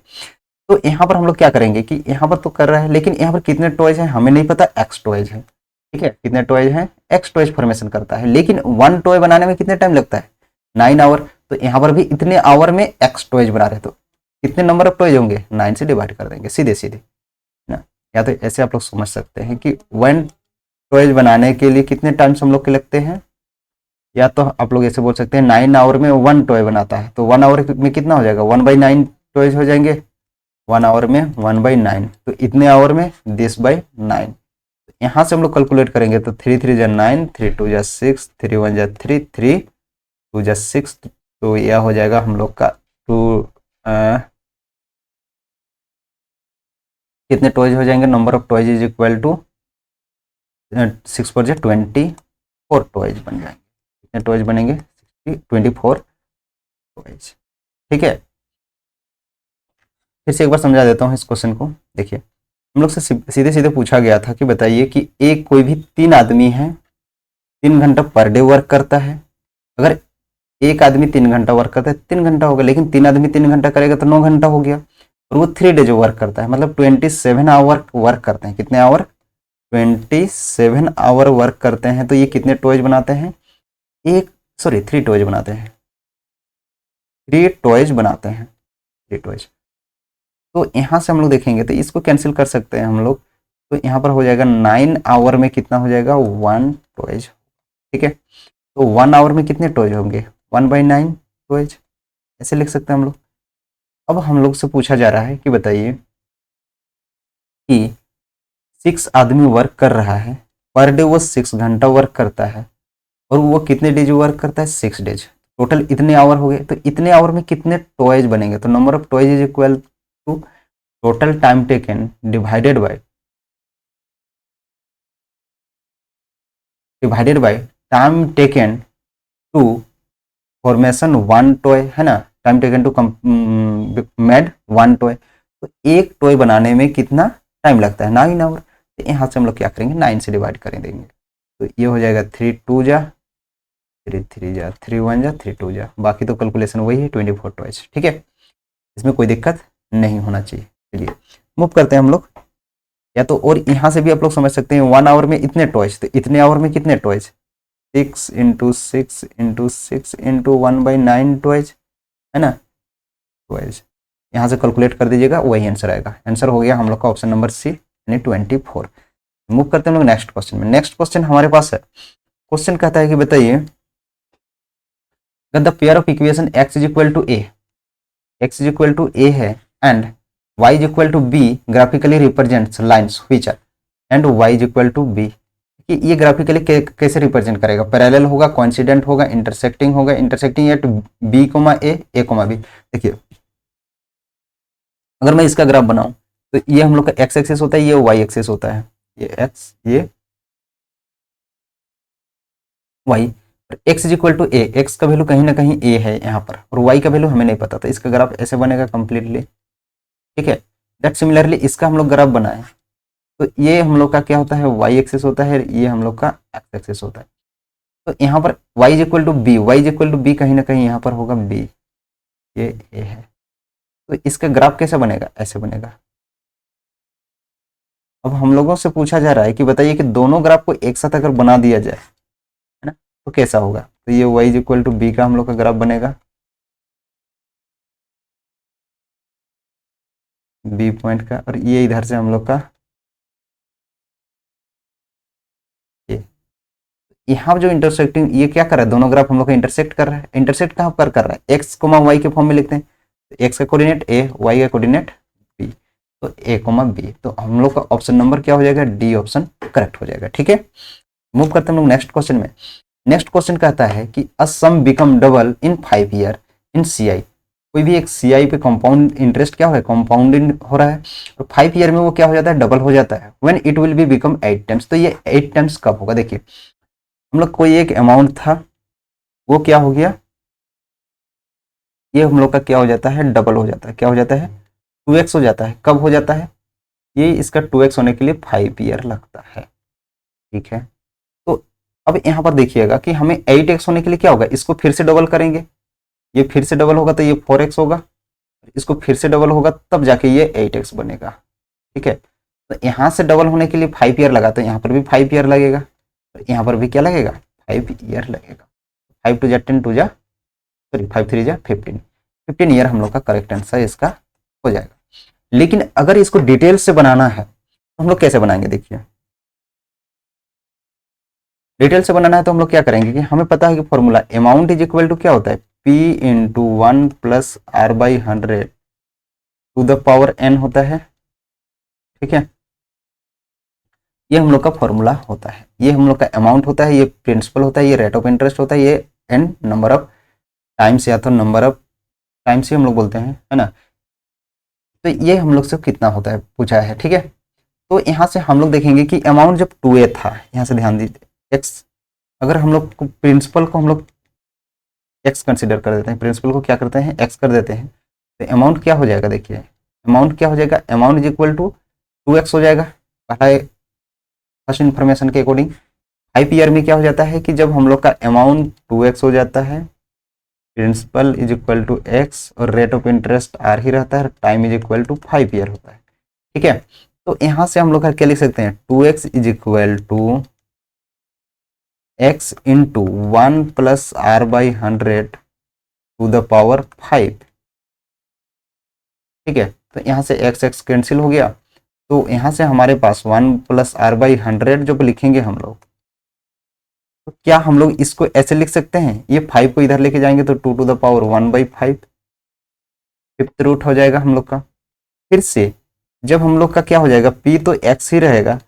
तो यहाँ पर हम लोग क्या करेंगे कि यहाँ पर तो कर रहा है, लेकिन यहाँ पर कितने टॉयज हैं हमें नहीं पता, एक्स टॉयज है। ठीक है, कितने टॉयज हैं, एक्स टॉयज फॉर्मेशन करता है, लेकिन 1 टॉय बनाने में कितने टाइम लगता है, 9 आवर। तो यहाँ पर भी इतने आवर में एक्स टॉयज बना रहे, तो कितने नंबर ऑफ टॉयज होंगे, 9 से डिवाइड कर देंगे सीधे सीधे ना। या तो ऐसे आप लोग समझ सकते हैं कि 1 टॉयज बनाने के लिए कितने टाइम्स हम लोग के लगते हैं, या तो आप लोग ऐसे बोल सकते हैं 9 आवर में 1 टॉय बनाता है, तो 1 आवर में कितना हो जाएगा, 1/9 टॉयज हो जाएंगे, 1 आवर में 1/9, तो इतने आवर में 10/9। यहाँ से हम लोग कैलकुलेट करेंगे तो 3 3 जा 9, 3 2 जा 6, 3 1 जा 3, 3 2 जा 6, तो यह हो जाएगा हम लोग का 2 कितने टॉयज हो जाएंगे, number of toys is equal to 6 पर 24 टॉयज बन जाएंगे। कितने टॉयज बनेंगे, 24 टॉयज। ठीक है, फिर से एक बार समझा देता हूँ इस क्वेश्चन को। देखिए, हम लोग से सीधे सीधे पूछा गया था कि बताइए कि एक कोई भी 3 आदमी है, 3 घंटा पर डे वर्क करता है। अगर एक आदमी 3 घंटा वर्क करता है 3 घंटा हो गया, लेकिन 3 आदमी 3 घंटा करेगा तो 9 घंटा हो गया, और वो 3 डेज वर्क करता है, मतलब 27 आवर वर्क करते हैं। कितने आवर, 27 आवर वर्क करते हैं, तो ये कितने टॉयज बनाते हैं, 3 टॉयज बनाते हैं, 3 टॉयज बनाते हैं, 3 टॉयज। तो यहाँ से हम लोग देखेंगे तो इसको कैंसिल कर सकते हैं हम लोग, तो यहाँ पर हो जाएगा 9 आवर में कितना हो जाएगा, 1 टॉयज। ठीक है, तो 1 आवर में कितने टॉयज होंगे, 1/9 टॉयज, ऐसे लिख सकते हैं हम लोग। अब हम लोग से पूछा जा रहा है कि बताइए कि 6 आदमी वर्क कर रहा है, पर डे वो 6 घंटा वर्क करता है, और वो कितने डेज वर्क करता है, 6 डेज, टोटल इतने आवर हो गए। तो इतने आवर में कितने टॉयज बनेंगे, तो number of toys is equal to total time taken divided by time taken to formation 1 toy, है ना, time taken to made 1 toy. तो एक टॉय बनाने में कितना टाइम लगता है, 9 आवर। तो यहाँ से हम लोग क्या करेंगे, 9 से डिवाइड कर देंगे, तो ये हो जाएगा 3 2 जा 3 3 जा 3 1 जा 3 2 जा, बाकी तो कैलकुलेशन वही है, 24 टॉयज। ठीक है, इसमें कोई दिक्कत नहीं होना चाहिए। चलिए मूव करते हैं हम लोग। या तो और यहाँ से भी आप लोग समझ सकते हैं 1 आवर में इतने टॉयज, तो इतने आवर में कितने टॉयज, 6 × 6 × 6 × 1/9 टॉयज, है ना, टॉयज। यहाँ से कैलकुलेट कर दीजिएगा, वही आंसर आएगा। आंसर हो गया हम लोग का ऑप्शन नंबर सी, यानी 24। मूव करते हैं हम लोग नेक्स्ट क्वेश्चन में। नेक्स्ट क्वेश्चन हमारे पास है, क्वेश्चन कहता है कि बताइए the pair of equation x is equal to a है and y is equal to b graphically represents lines which are and y is equal to b। कि ये ग्राफिकली कैसे रिप्रेजेंट करेगा, पैरेलल होगा, कोइंसिडेंट होगा, इंटरसेक्टिंग होगा, intersecting at b, a, b। देखिए, अगर मैं इसका ग्राफ बनाऊं तो ये हम लोग का x एक्सिस होता है, ये y एक्सिस होता है, ये x ये y। x is equal to a, x का वैल्यू कहीं ना कहीं a है यहाँ पर, और y का वैल्यू हमें नहीं पता, तो इसका ग्राफ ऐसे बनेगा कंप्लीटली। ठीक है, दैट सिमिलरली इसका हम लोग ग्राफ बनाए तो ये हम लोग का क्या होता है, y एक्सिस होता है, ये हम लोग का x एक्सिस होता है। तो यहाँ पर y is equal to b, y is equal to b कहीं ना कहीं यहाँ पर होगा b, ये a है। तो इसका ग्राफ कैसे बनेगा, ऐसे बनेगा। अब हम लोगों से पूछा जा रहा है कि बताइए कि दोनों ग्राफ को एक साथ अगर बना दिया जाए, है ना, तो कैसा होगा। तो ये y is equal to b का हम लोग का ग्राफ बनेगा, बी पॉइंट का, और ये इधर से हम लोग का ये। यहाँ जो इंटरसेक्टिंग, ये क्या कर रहा है, दोनों ग्राफ हम लोग का इंटरसेक्ट कर रहा है। इंटरसेक्ट कहाँ पर कर रहा है, एक्स कोमा वाई के फॉर्म में लिखते हैं, एक्स का कोऑर्डिनेट ए, वाई का कोऑर्डिनेट बी, तो ए कोमा बी। तो हम लोग का ऑप्शन नंबर क्या हो जाएगा, डी ऑप्शन करेक्ट हो जाएगा। ठीक है, मूव करते हैं हम लोग नेक्स्ट क्वेश्चन में। नेक्स्ट क्वेश्चन कहता है कि a sum become double in 5 year in CI. कोई भी एक सीआई पे कंपाउंड इंटरेस्ट क्या हो रहा है, कंपाउंडिंग हो रहा है, और 5 ईयर में वो क्या हो जाता है, डबल हो जाता है। When it will be become 8 times. तो ये 8 टाइम्स कब होगा, देखिए हम लोग कोई एक अमाउंट था, वो क्या हो गया, ये हम लोग का क्या हो जाता है, डबल हो जाता है। क्या हो जाता है, 2x हो जाता है। कब हो जाता है, ये इसका 2x होने के लिए 5 ईयर लगता है। ठीक है, तो अब यहाँ पर देखिएगा कि हमें 8x होने के लिए क्या होगा, इसको फिर से डबल करेंगे, ये फिर से डबल होगा तो ये 4x होगा, इसको फिर से डबल होगा तब जाके ये 8x बनेगा। ठीक है, तो यहाँ से डबल होने के लिए 5 ईयर लगा, तो यहाँ पर भी 5 ईयर लगेगा, तो यहाँ पर भी क्या लगेगा, 5 ईयर लगेगा। 5 2 जा 10, 2 जा सॉरी 5 3 जा 15, 15 ईयर हम लोग का करेक्ट आंसर इसका हो जाएगा। लेकिन अगर इसको डिटेल से बनाना है तो हम लोग कैसे बनाएंगे, देखिए डिटेल से बनाना है तो हम लोग क्या करेंगे कि हमें पता है कि formula amount is equal to क्या होता है, P into 1 plus R by 100 to the power n होता है। ठीक है, ये हम लोग का फॉर्मूला होता है, ये हम लोग का अमाउंट होता है, ये प्रिंसिपल होता है, ये रेट ऑफ इंटरेस्ट होता है, ये n नंबर ऑफ टाइम्स या तो नंबर ऑफ टाइम्स ही हम लोग बोलते हैं, है ना। तो ये हम लोग से कितना होता है पूछा है। ठीक है, तो यहाँ से हम लोग देखेंगे कि अमाउंट जब 2a था, यहाँ से ध्यान दीजिए x, अगर हम लोग को प्रिंसिपल को हम लोग x कंसिडर कर देते हैं, प्रिंसिपल को क्या करते हैं x कर देते हैं, तो अमाउंट क्या हो जाएगा, देखिए अमाउंट क्या हो जाएगा, amount is equal to 2x हो जाएगा पहला फर्स्ट इन्फॉर्मेशन के अकॉर्डिंग। 5 ईयर में क्या हो जाता है कि जब हम लोग का अमाउंट 2x हो जाता है, principal is equal to x और रेट ऑफ इंटरेस्ट r ही रहता है, time is equal to 5 year होता है। ठीक है, तो यहाँ से हम लोग क्या लिख सकते हैं, 2x is equal to x into 1 plus R by 100 to the power 5। ठीक है, तो यहाँ से x कैंसिल हो गया, तो यहाँ से हमारे पास 1 प्लस R बाई 100 जब लिखेंगे हम लोग, तो क्या हम लोग इसको ऐसे लिख सकते हैं, ये 5 को इधर लेके जाएंगे तो 2 to the power 1 by 5 fifth root हो जाएगा हम लोग का। फिर से जब हम लोग का क्या हो जाएगा, p तो x ही रहेगा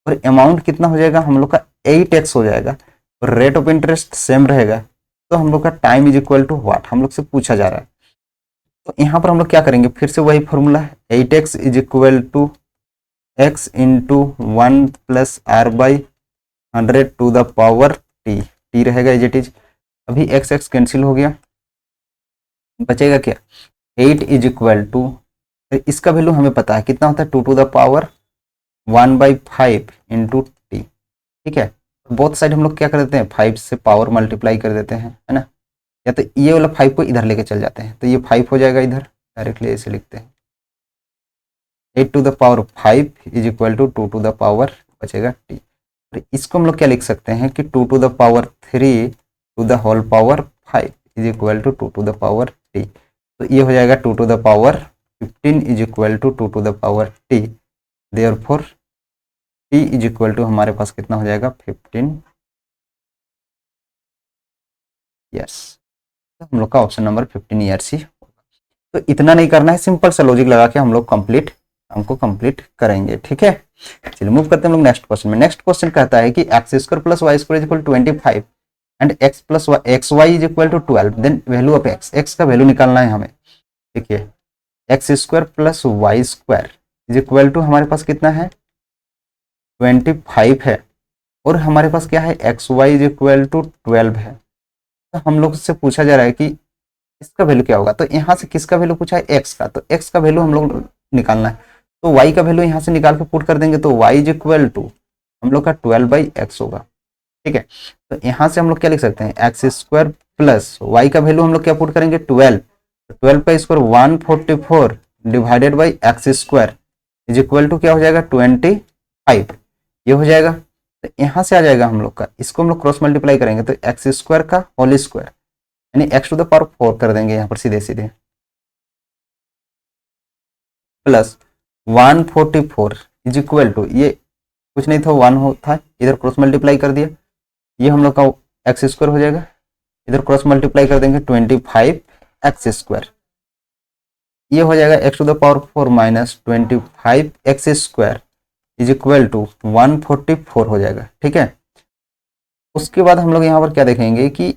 और अमाउंट कितना हो जाएगा हम लोग का 8x हो जाएगा और रेट ऑफ इंटरेस्ट सेम रहेगा, तो हम लोग का time is equal to what हम लोग से पूछा जा रहा है। तो यहाँ पर हम लोग क्या करेंगे, फिर से वही फॉर्मूला है, 8x is equal to x into 1 plus R by 100 to the power t रहेगा एज इट इज। अभी x कैंसिल हो गया, बचेगा क्या, 8 इज इक्वल टू, इसका वैल्यू हमें पता है कितना होता है, 2 to the power 1 by 5 into t. ठीक है, बोथ साइड हम लोग क्या कर देते हैं, 5 से पावर मल्टीप्लाई कर देते हैं, है ना, या तो ये वाला 5 को इधर लेके चल जाते हैं, तो ये 5 हो जाएगा इधर, डायरेक्टली ऐसे लिखते हैं 8 to the power 5 is equal to 2 to the power बचेगा टी। और इसको हम लोग क्या लिख सकते हैं कि 2 to the power 3 to the whole power 5 is equal to 2 to the power t. तो ये हो जाएगा 2 to the power 15 is equal to 2 to the power t. Therefore t is equal to हमारे पास कितना हो जाएगा, 15 ईयर्स। तो हम लोग का ऑप्शन नंबर 15 ईयर्स ही होगा। तो इतना नहीं करना है, सिंपल सा लॉजिक लगा के हम लोग हमको कंप्लीट करेंगे। ठीक है, चलिए मूव करते हैं हम लोग नेक्स्ट क्वेश्चन में। नेक्स्ट क्वेश्चन कहता है कि x square plus y square is equal to 25 and x plus x y is equal to 12, then value of x का वैल्यू निकालना है हमें। देखिए x square plus y square is equal to हमारे पास कितना है, 25 है, और हमारे पास क्या है, x y is equal to 12 है। तो हम लोग से पूछा जा रहा है कि इसका वैल्यू क्या होगा, तो यहाँ से किसका वैल्यू पूछा है, एक्स का, तो एक्स का वैल्यू हम लोग निकालना है, तो वाई का वैल्यू यहाँ से निकाल के पुट कर देंगे, तो वाई इज इक्वल टू हम लोग का 12 बाई एक्स होगा। ठीक है, तो यहाँ से हम लोग क्या लिख सकते हैं, एक्स स्क्वायर प्लस वाई का वैल्यू हम लोग क्या पुट करेंगे, 12, 12 का square 144 divided by x square is equal to क्या हो जाएगा, 25, ये हो जाएगा। तो यहाँ से आ जाएगा हम लोग का, इसको हम लोग क्रॉस मल्टीप्लाई करेंगे तो एक्स स्क्वायर का होल स्क्वायर यानी एक्स टू द पावर 4 कर देंगे यहाँ पर सीधे सीधे, प्लस 144 इज इक्वल टू, ये कुछ नहीं था 1 था, इधर क्रॉस मल्टीप्लाई कर दिया, ये हम लोग का एक्स स्क्वायर हो जाएगा, इधर क्रॉस मल्टीप्लाई कर देंगे 25 एक्स स्क्वायर, ये हो जाएगा x to the power 4 minus 25 x square is equal to 144 हो जाएगा। ठीक है, उसके बाद हम लोग यहाँ पर क्या देखेंगे कि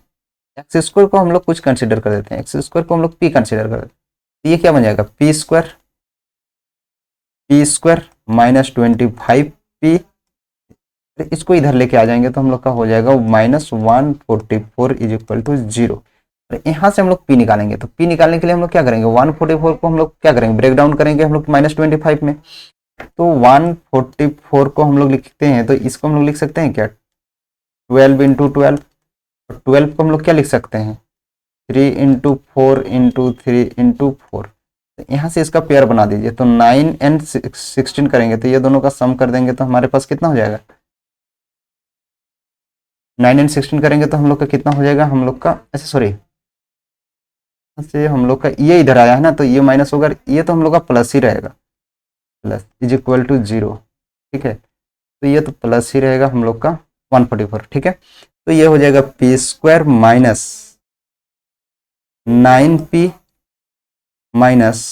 एक्स स्क्वायर को हम लोग कुछ कंसिडर कर देते हैं, एक्स स्क्वायर को हम लोग पी कंसिडर कर देते हैं, तो ये क्या बन जाएगा, पी स्क्वायर माइनस 25 पी, इसको इधर लेके आ जाएंगे तो हम लोग का हो जाएगा माइनस 144 इज इक्वल टू 0। और यहाँ से हम लोग पी निकालेंगे, तो पी निकालने के लिए हम लोग क्या करेंगे, 144 को हम लोग क्या करेंगे, ब्रेक डाउन करेंगे हम लोग माइनस 25 में, तो 144 को हम लोग लिखते हैं तो इसको हम लोग लिख सकते हैं क्या 12 इंटू 12, और 12 को हम लोग क्या लिख सकते हैं 3 इंटू 4 इंटू 3 इंटू 4। तो यहाँ से इसका पेयर बना दीजिए, तो 9 एंड 16 करेंगे तो ये दोनों का सम कर देंगे तो हमारे पास कितना हो जाएगा 9 एंड 16 करेंगे तो हम लोग का कितना हो जाएगा, हम लोग का ऐसे सॉरी से हम लोग का ये इधर आया है ना, तो ये माइनस होगा, ये तो हम लोग का प्लस ही रहेगा, प्लस इज इक्वल टू 0। ठीक है, तो ये तो प्लस ही रहेगा हम लोग का 144। ठीक है, तो ये हो जाएगा p square minus 9p minus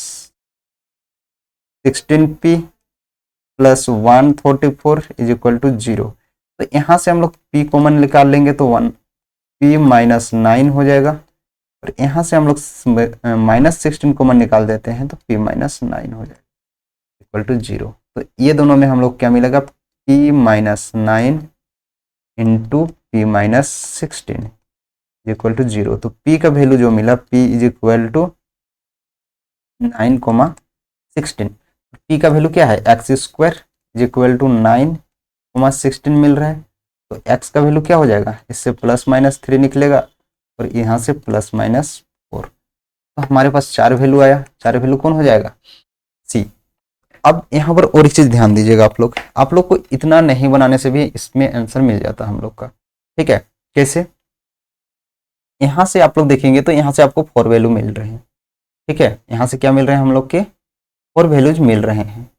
16p plus 144 is equal to 0। तो यहाँ से हम लोग p कॉमन निकाल लेंगे तो 1p माइनस 9 हो जाएगा, और यहाँ से हम लोग माइनस 16 कॉमन निकाल देते हैं तो p माइनस 9 हो जाएगा इक्वल टू 0। तो ये दोनों में हम लोग क्या मिलेगा p minus 9 into p minus 16 equal to 0। तो p का वैल्यू जो मिला p is equal to 9,16। p का वैल्यू क्या है x square is equal to 9,16 मिल रहा है, तो x का वैल्यू क्या हो जाएगा, इससे प्लस माइनस 3 निकलेगा और यहाँ से प्लस माइनस 4। तो हमारे पास 4 वैल्यू आया, 4 वैल्यू कौन हो जाएगा सी। अब यहाँ पर और एक चीज़ ध्यान दीजिएगा आप लोग को इतना नहीं बनाने से भी इसमें आंसर मिल जाता हम लोग का। ठीक है, कैसे, यहाँ से आप लोग देखेंगे तो यहाँ से आपको 4 वैल्यू मिल रहे हैं। ठीक है, यहाँ से क्या मिल रहे हैं हम लोग के 4 वैल्यूज मिल रहे हैं,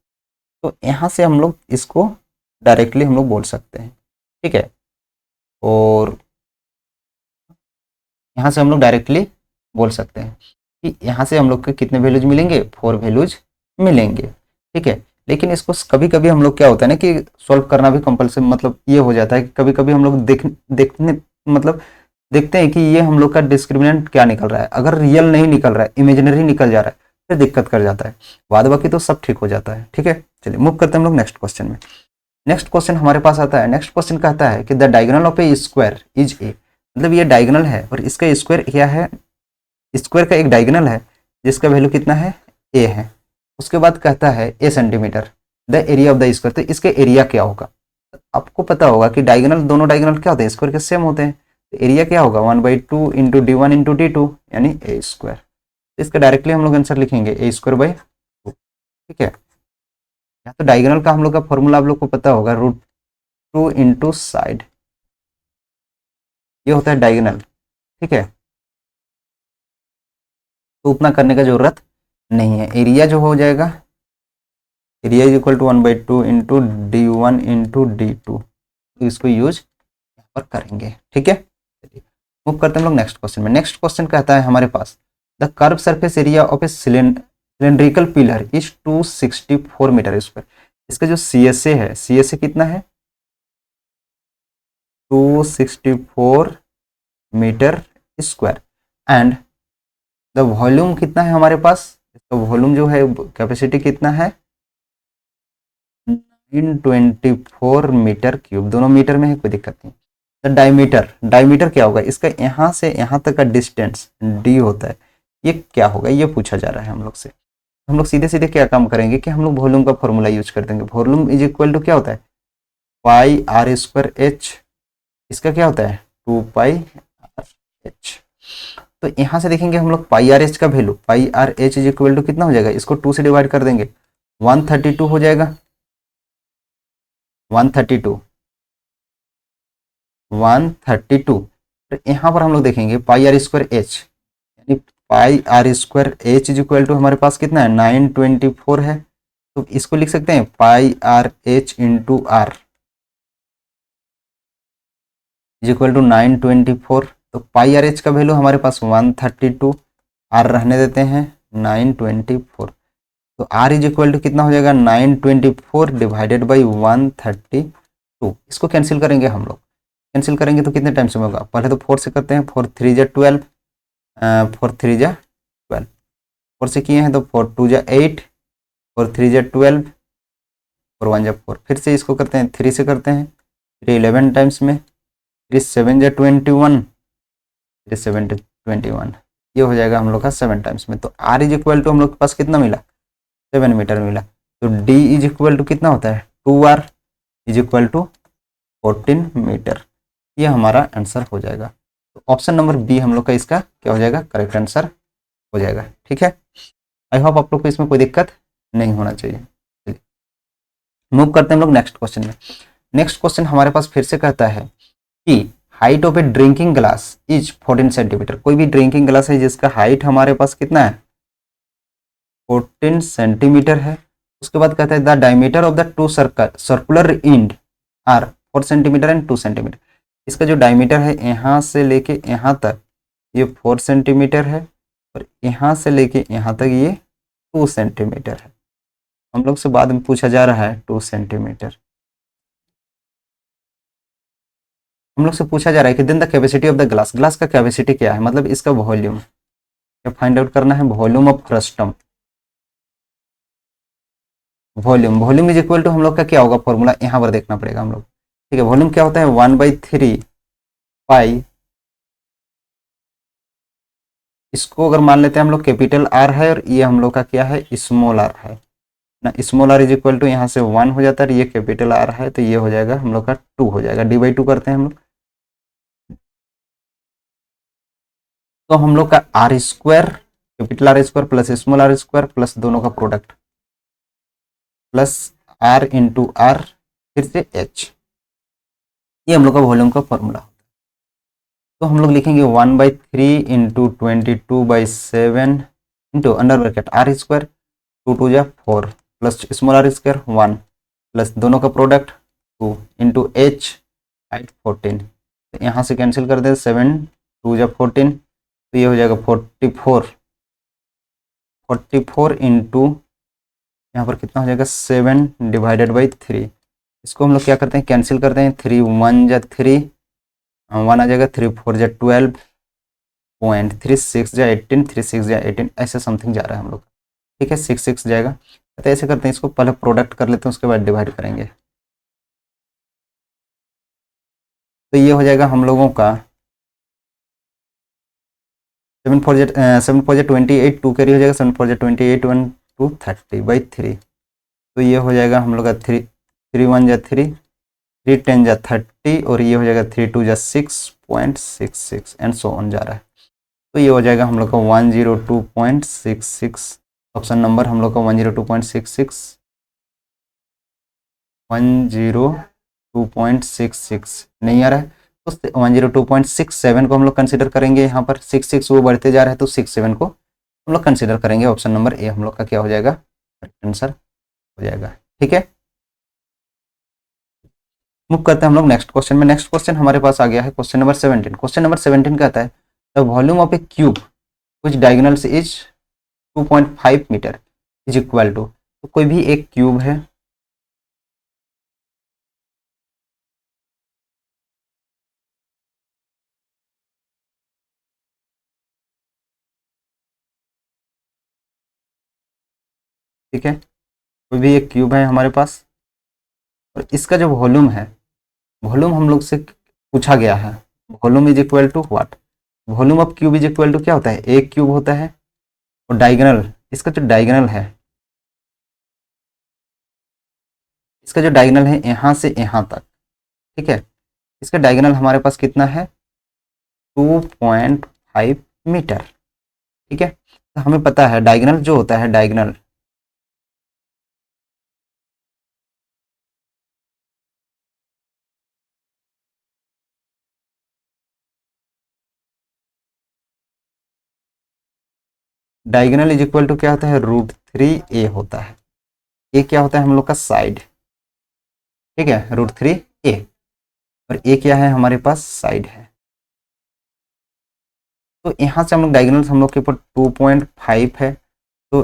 तो यहाँ से हम लोग इसको डायरेक्टली हम लोग बोल सकते हैं। ठीक है, और यहाँ से हम लोग डायरेक्टली बोल सकते हैं कि यहाँ से हम लोग के कितने वैल्यूज मिलेंगे 4 वैल्यूज मिलेंगे। ठीक है, लेकिन इसको कभी कभी हम लोग क्या होता है ना कि सॉल्व करना भी कंपल्सरी, मतलब ये हो जाता है कि कभी कभी हम लोग देखने मतलब देखते हैं कि ये हम लोग का डिस्क्रिमिनेंट क्या निकल रहा है, अगर रियल नहीं निकल रहा है इमेजिनरी निकल जा रहा है फिर दिक्कत कर जाता है, बाद बाकी तो सब ठीक हो जाता है। ठीक है, चलिए मूव करते हैं हम लोग नेक्स्ट क्वेश्चन में। नेक्स्ट क्वेश्चन हमारे पास आता है, नेक्स्ट क्वेश्चन कहता है कि the diagonal of a square is ए, मतलब ये डायगोनल है और इसका स्क्वायर क्या है, स्क्वायर का एक डायगोनल है जिसका वैल्यू कितना है ए है। उसके बाद कहता है a centimetre the area of the square, तो इसके एरिया क्या होगा। आपको पता होगा कि डायगोनल दोनों डायगोनल क्या होते हैं स्क्वायर के सेम होते हैं, तो एरिया क्या होगा 1/2 इंटू d1 इंटू d2 यानी ए स्क्वायर। इसका डायरेक्टली हम लोग आंसर लिखेंगे ए स्क्वायर बाई 2। ठीक है, या तो डायगोनल का हम लोग का फॉर्मूला आप लोग को पता होगा √2 इंटू साइड, ये होता है डायगोनल। ठीक है, तो उतना करने का जरूरत नहीं है, एरिया जो हो जाएगा area is equal to 1/2 into d1 into d2, तो इसको यूज यहाँ पर करेंगे। ठीक है, चलिए मूव करते हैं हम लोग नेक्स्ट क्वेश्चन में। नेक्स्ट क्वेश्चन कहता है हमारे पास the curve surface area of a cylindrical pillar is 264 metre square. इसका जो CSA है, CSA कितना है 264 metre square, and the volume कितना है हमारे पास, इसका वॉल्यूम जो है कैपेसिटी कितना है 924 मीटर क्यूब, दोनों मीटर में है कोई दिक्कत नहीं। द डायमीटर क्या होगा, इसका यहाँ से यहाँ तक का डिस्टेंस d होता है, ये क्या होगा ये पूछा जा रहा है हम लोग से। हम लोग सीधे सीधे क्या काम करेंगे कि हम लोग वॉल्यूम का फॉर्मूला यूज कर देंगे। वॉल्यूम इज इक्वल टू क्या होता है पाई आर स्क्वायर एच, इसका क्या होता है 2 पाई आर एच। तो यहाँ से देखेंगे हम लोग पाई आर एच का value, pi are h is equal to कितना हो जाएगा, इसको 2 से डिवाइड कर देंगे 132 हो जाएगा, 132। तो यहाँ पर हम लोग देखेंगे पाई आर स्क्वायर एच, यानी pi R square H is equal to हमारे पास कितना है 924 है, तो इसको लिख सकते हैं pi are H into R is equal to 924। तो पाई आर एच का वैल्यू हमारे पास 132, आर रहने देते हैं 924, तो आर इज इक्वल टू कितना हो जाएगा 924 डिवाइडेड बाई 132। इसको कैंसिल करेंगे हम लोग, कैंसिल करेंगे तो कितने टाइम से होगा, पहले तो 4 से करते हैं, 4 3 जा 12, 4 3 जा 12, 4 से किए हैं तो 4 2 जा 8, 4 3 जा 12, 4 1 जा 4, फिर से इसको करते हैं 3 से करते हैं, 3 11 टाइम्स में, 3 7 जा 21, 3 7 21, ये हो जाएगा हम लोग का 7 टाइम्स में। तो आर इज इक्वल टू हम लोग के पास कितना मिला 7 मीटर मिला। तो D इज इक्वल टू कितना होता है 2R is equal to 14 metre. ये हमारा आंसर हो जाएगा। तो ऑप्शन नंबर बी हम लोग का इसका क्या हो जाएगा, करेक्ट आंसर हो जाएगा। ठीक है, आई होप आप लोग को इसमें कोई दिक्कत नहीं होना चाहिए। मूव करते हैं हम लोग नेक्स्ट क्वेश्चन में। नेक्स्ट क्वेश्चन हमारे पास फिर से कहता है कि height of A drinking glass is 14 centimetre. कोई भी ड्रिंकिंग ग्लास है जिसका हाइट हमारे पास कितना है 14 सेंटीमीटर है। उसके बाद कहता है the diameter of the two circular end are 4 centimetre and 2 centimetre. इसका जो डायमीटर है यहाँ से लेके यहाँ तक ये 4 सेंटीमीटर है और यहाँ से लेके यहाँ तक ये 2 सेंटीमीटर है। हम लोग से बाद में पूछा जा रहा है 2 सेंटीमीटर। हम लोग से पूछा जा रहा है कि then the capacity of the glass, glass का कैपेसिटी क्या है, मतलब इसका वॉल्यूम क्या फाइंड आउट करना है, volume of frustum. Volume is equal to हम लोग का क्या होगा फॉर्मूला, यहाँ पर देखना पड़ेगा हम लोग। ठीक है, वॉल्यूम क्या होता है 1/3 पाई, इसको अगर मान लेते हैं हम लोग कैपिटल आर है और ये हम लोग का क्या है स्मॉल आर है ना। Small r is equal to यहाँ से 1 हो जाता है, ये कैपिटल आर है तो ये हो जाएगा हम लोग का 2 हो जाएगा, डी/2 करते हैं हम लोग। तो हम लोग का R square capital R square plus small r square plus दोनों का product plus R into R फिर से एच, ये हम लोग का वॉल्यूम का फॉर्मूला। तो हम लोग लिखेंगे 1/3 into 22/7 into under bracket R square 2 2 जा 4 plus small r square 1 plus दोनों का प्रोडक्ट 2 इंटू एच हाइट 14। तो यहाँ से कैंसिल कर दे 7 2 जा 14, तो ये हो जाएगा 44 इंटू यहाँ पर कितना हो जाएगा 7 डिवाइडेड बाई 3। इसको हम लोग क्या करते हैं कैंसिल करते हैं, 3 1 जा 3 1 आ जाएगा, 3 4 जा 12 पॉइंट 3 6 जा 18 3 6 जा 18 ऐसे समथिंग जा रहा है हम लोग। ठीक है 6 6 जाएगा। तो ऐसे करते हैं, इसको पहले प्रोडक्ट कर लेते हैं उसके बाद डिवाइड करेंगे। तो ये हो जाएगा हम लोगों का 7 4 जा 28 2 कैरी हो जाएगा 7 4 जा 28 1 2 30/3। तो ये हो जाएगा हम लोग का 3 1 जा 3 3 10 जा 30 और ये हो जाएगा 3 2 जा 6.66 एंड सो ऑन जा रहा है। तो ये हो जाएगा हम लोग का 102.66। ऑप्शन नंबर हम लोग का 102.66 102.66 नहीं आ रहा है तो 102.67 को हम लोग कंसिडर करेंगे। यहाँ पर 66 वो बढ़ते जा रहा है तो 67 को हम लोग कंसिडर करेंगे। ऑप्शन नंबर ए हम लोग का क्या हो जाएगा करेक्ट आंसर हो जाएगा। ठीक है, मूव करते हैं हम लोग नेक्स्ट क्वेश्चन में। नेक्स्ट क्वेश्चन हमारे पास आ गया है क्वेश्चन नंबर 17। क्वेश्चन नंबर 17 कहता है the volume of a cube which diagonals is 2.5 metre is equal to. तो कोई भी एक क्यूब है, ठीक है कोई भी एक क्यूब है हमारे पास और इसका जो वॉल्यूम है, वॉल्यूम हम लोग से पूछा गया है volume is equal to what, volume of cube is equal to क्या होता है एक क्यूब होता है और डायगोनल, इसका जो डायगोनल है, इसका जो डायगोनल है यहाँ से यहाँ तक, ठीक है इसका डायगोनल हमारे पास कितना है 2.5 मीटर। ठीक है, तो हमें पता है डायगोनल जो होता है diagonal diagonal is equal to क्या होता है √3a होता है। ये क्या होता है हम लोग का साइड, ठीक है √3a और ए क्या है हमारे पास साइड है। तो यहाँ से हम लोग डायगोनल हम लोग के ऊपर 2.5 है तो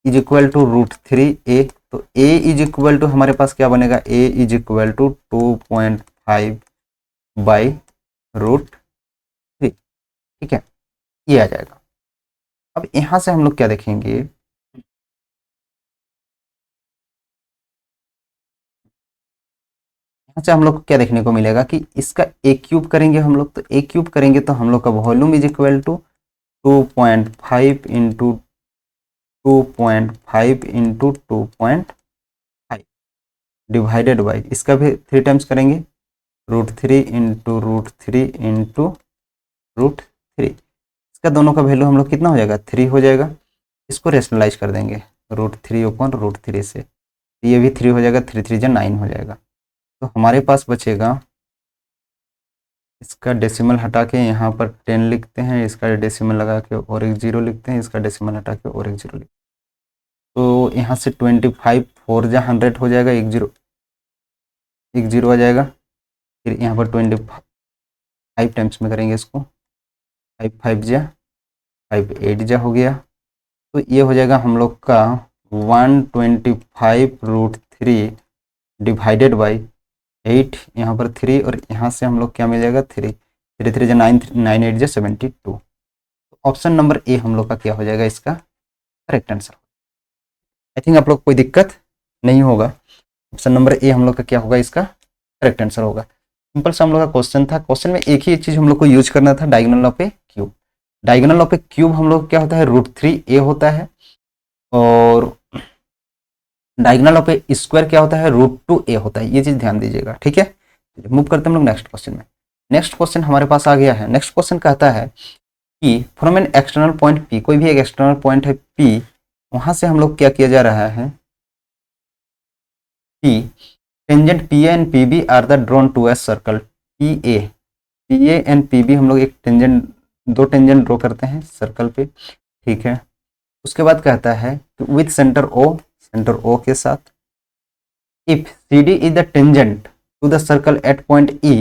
इज इक्वल टू √3a। तो a इज इक्वल टू हमारे पास क्या बनेगा a is equal to 2.5 by √3। ठीक है ये आ जाएगा। अब यहाँ से हम लोग क्या देखेंगे, यहाँ से हम लोग को क्या देखने को मिलेगा कि इसका ए क्यूब करेंगे हम लोग, तो ए क्यूब करेंगे तो हम लोग का volume is equal to 2.5 into 2.5 into 2.5 divided by, इसका भी 3 टाइम्स करेंगे, √3 इंटू √3 इंटू √3। इसका दोनों का वैल्यू हम लोग कितना हो जाएगा, 3 हो जाएगा। इसको रेशनलाइज कर देंगे √3 अपॉन √3 से, ये भी 3 हो जाएगा, 3 3 जा 9 हो जाएगा। तो हमारे पास बचेगा, इसका डेसिमल हटा के यहाँ पर 10 लिखते हैं, इसका डेसिमल लगा के और एक 0 लिखते हैं, इसका डेसिमल हटा के और एक 0 लिखते हैं। तो यहाँ से 25 4 जा 100 हो जाएगा, एक जीरो आ जाएगा। फिर यहाँ पर 25 टाइम्स में करेंगे इसको, 5 5 जा 5 8 जा हो गया। तो ये हो जाएगा हम लोग का 125 √3 डिवाइडेड बाई 8, यहाँ पर 3 और यहाँ से हम लोग क्या मिल जाएगा, 3 3 3 जा 9 9 8 जा 72। ऑप्शन नंबर ए हम लोग का क्या हो जाएगा, इसका करेक्ट आंसर। आई थिंक आप लोग कोई दिक्कत नहीं होगा, ऑप्शन नंबर ए हम लोग का क्या होगा, इसका करेक्ट आंसर होगा। सिंपल सा हम लोग का क्वेश्चन था। क्वेश्चन में एक ही चीज हम लोग को यूज करना था, diagonal of a cube. Diagonal of a cube हम लोग क्या होता है, √3a होता है, और डायगोनल ऑफ ए स्क्वायर क्या होता है, √2a होता है। ये चीज ध्यान दीजिएगा, ठीक है। मूव करते हैं हम लोग नेक्स्ट क्वेश्चन में। नेक्स्ट क्वेश्चन हमारे पास आ गया है। नेक्स्ट क्वेश्चन कहता है कि from an external point P, कोई भी एक एक्सटर्नल पॉइंट है पी, वहां से हम लोग क्या किया जा रहा है, P tangent P A and P B are the drawn to a circle P A and P B, हम लोग एक टेंजेंट, दो टेंजेंट ड्रॉ करते हैं सर्कल पे, ठीक है। उसके बाद कहता है कि विथ सेंटर ओ के साथ, if C D is the tangent to the circle at point E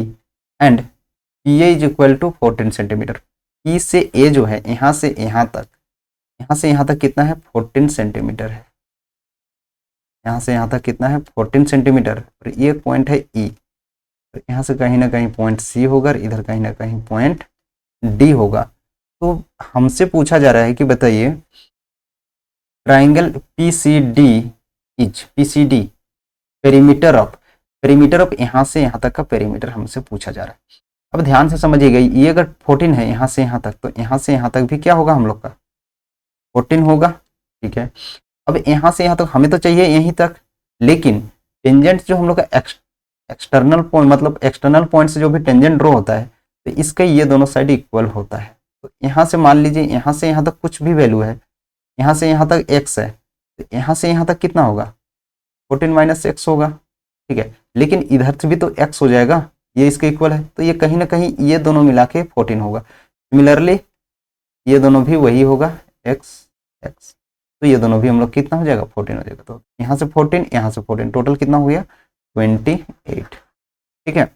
and P A is equal to 14 centimetre. E से ए जो है यहाँ से यहाँ तक कितना है, 14 सेंटीमीटर है। यहाँ से यहाँ तक कितना है, 14 सेंटीमीटर। और ये पॉइंट है ई, तो यहाँ से कहीं ना कहीं पॉइंट सी होगा, इधर कहीं ना कहीं पॉइंट डी होगा। तो हमसे पूछा जा रहा है कि बताइए triangle PCD is PCD perimeter of यहाँ से यहाँ तक का पेरीमीटर हमसे पूछा जा रहा है। अब ध्यान से समझिएगा, ये अगर 14 है यहाँ से यहाँ तक, तो यहाँ से यहाँ तक भी क्या होगा, हम लोग का 14 होगा, ठीक है। अब यहाँ से यहाँ तक हमें तो चाहिए यहीं तक, लेकिन टेंजेंट जो हम लोग का एक्सटर्नल पॉइंट, मतलब एक्सटर्नल पॉइंट से जो भी टेंजेंट ड्रॉ होता है, तो इसका ये दोनों साइड इक्वल होता है। तो यहाँ से मान लीजिए यहाँ से यहाँ तक कुछ भी वैल्यू है, यहाँ से यहाँ तक x है, तो यहाँ से यहाँ तक कितना होगा, 14 - x होगा, ठीक है। लेकिन इधर से भी तो x हो जाएगा, ये इसके इक्वल है, तो ये कहीं ना कहीं ये दोनों मिला के 14 होगा। सिमिलरली ये दोनों भी वही होगा, x, तो ये दोनों भी हम लोग कितना हो जाएगा, 14 हो जाएगा। तो यहाँ से 14, यहाँ से 14, टोटल कितना हो गया, 28, ठीक है,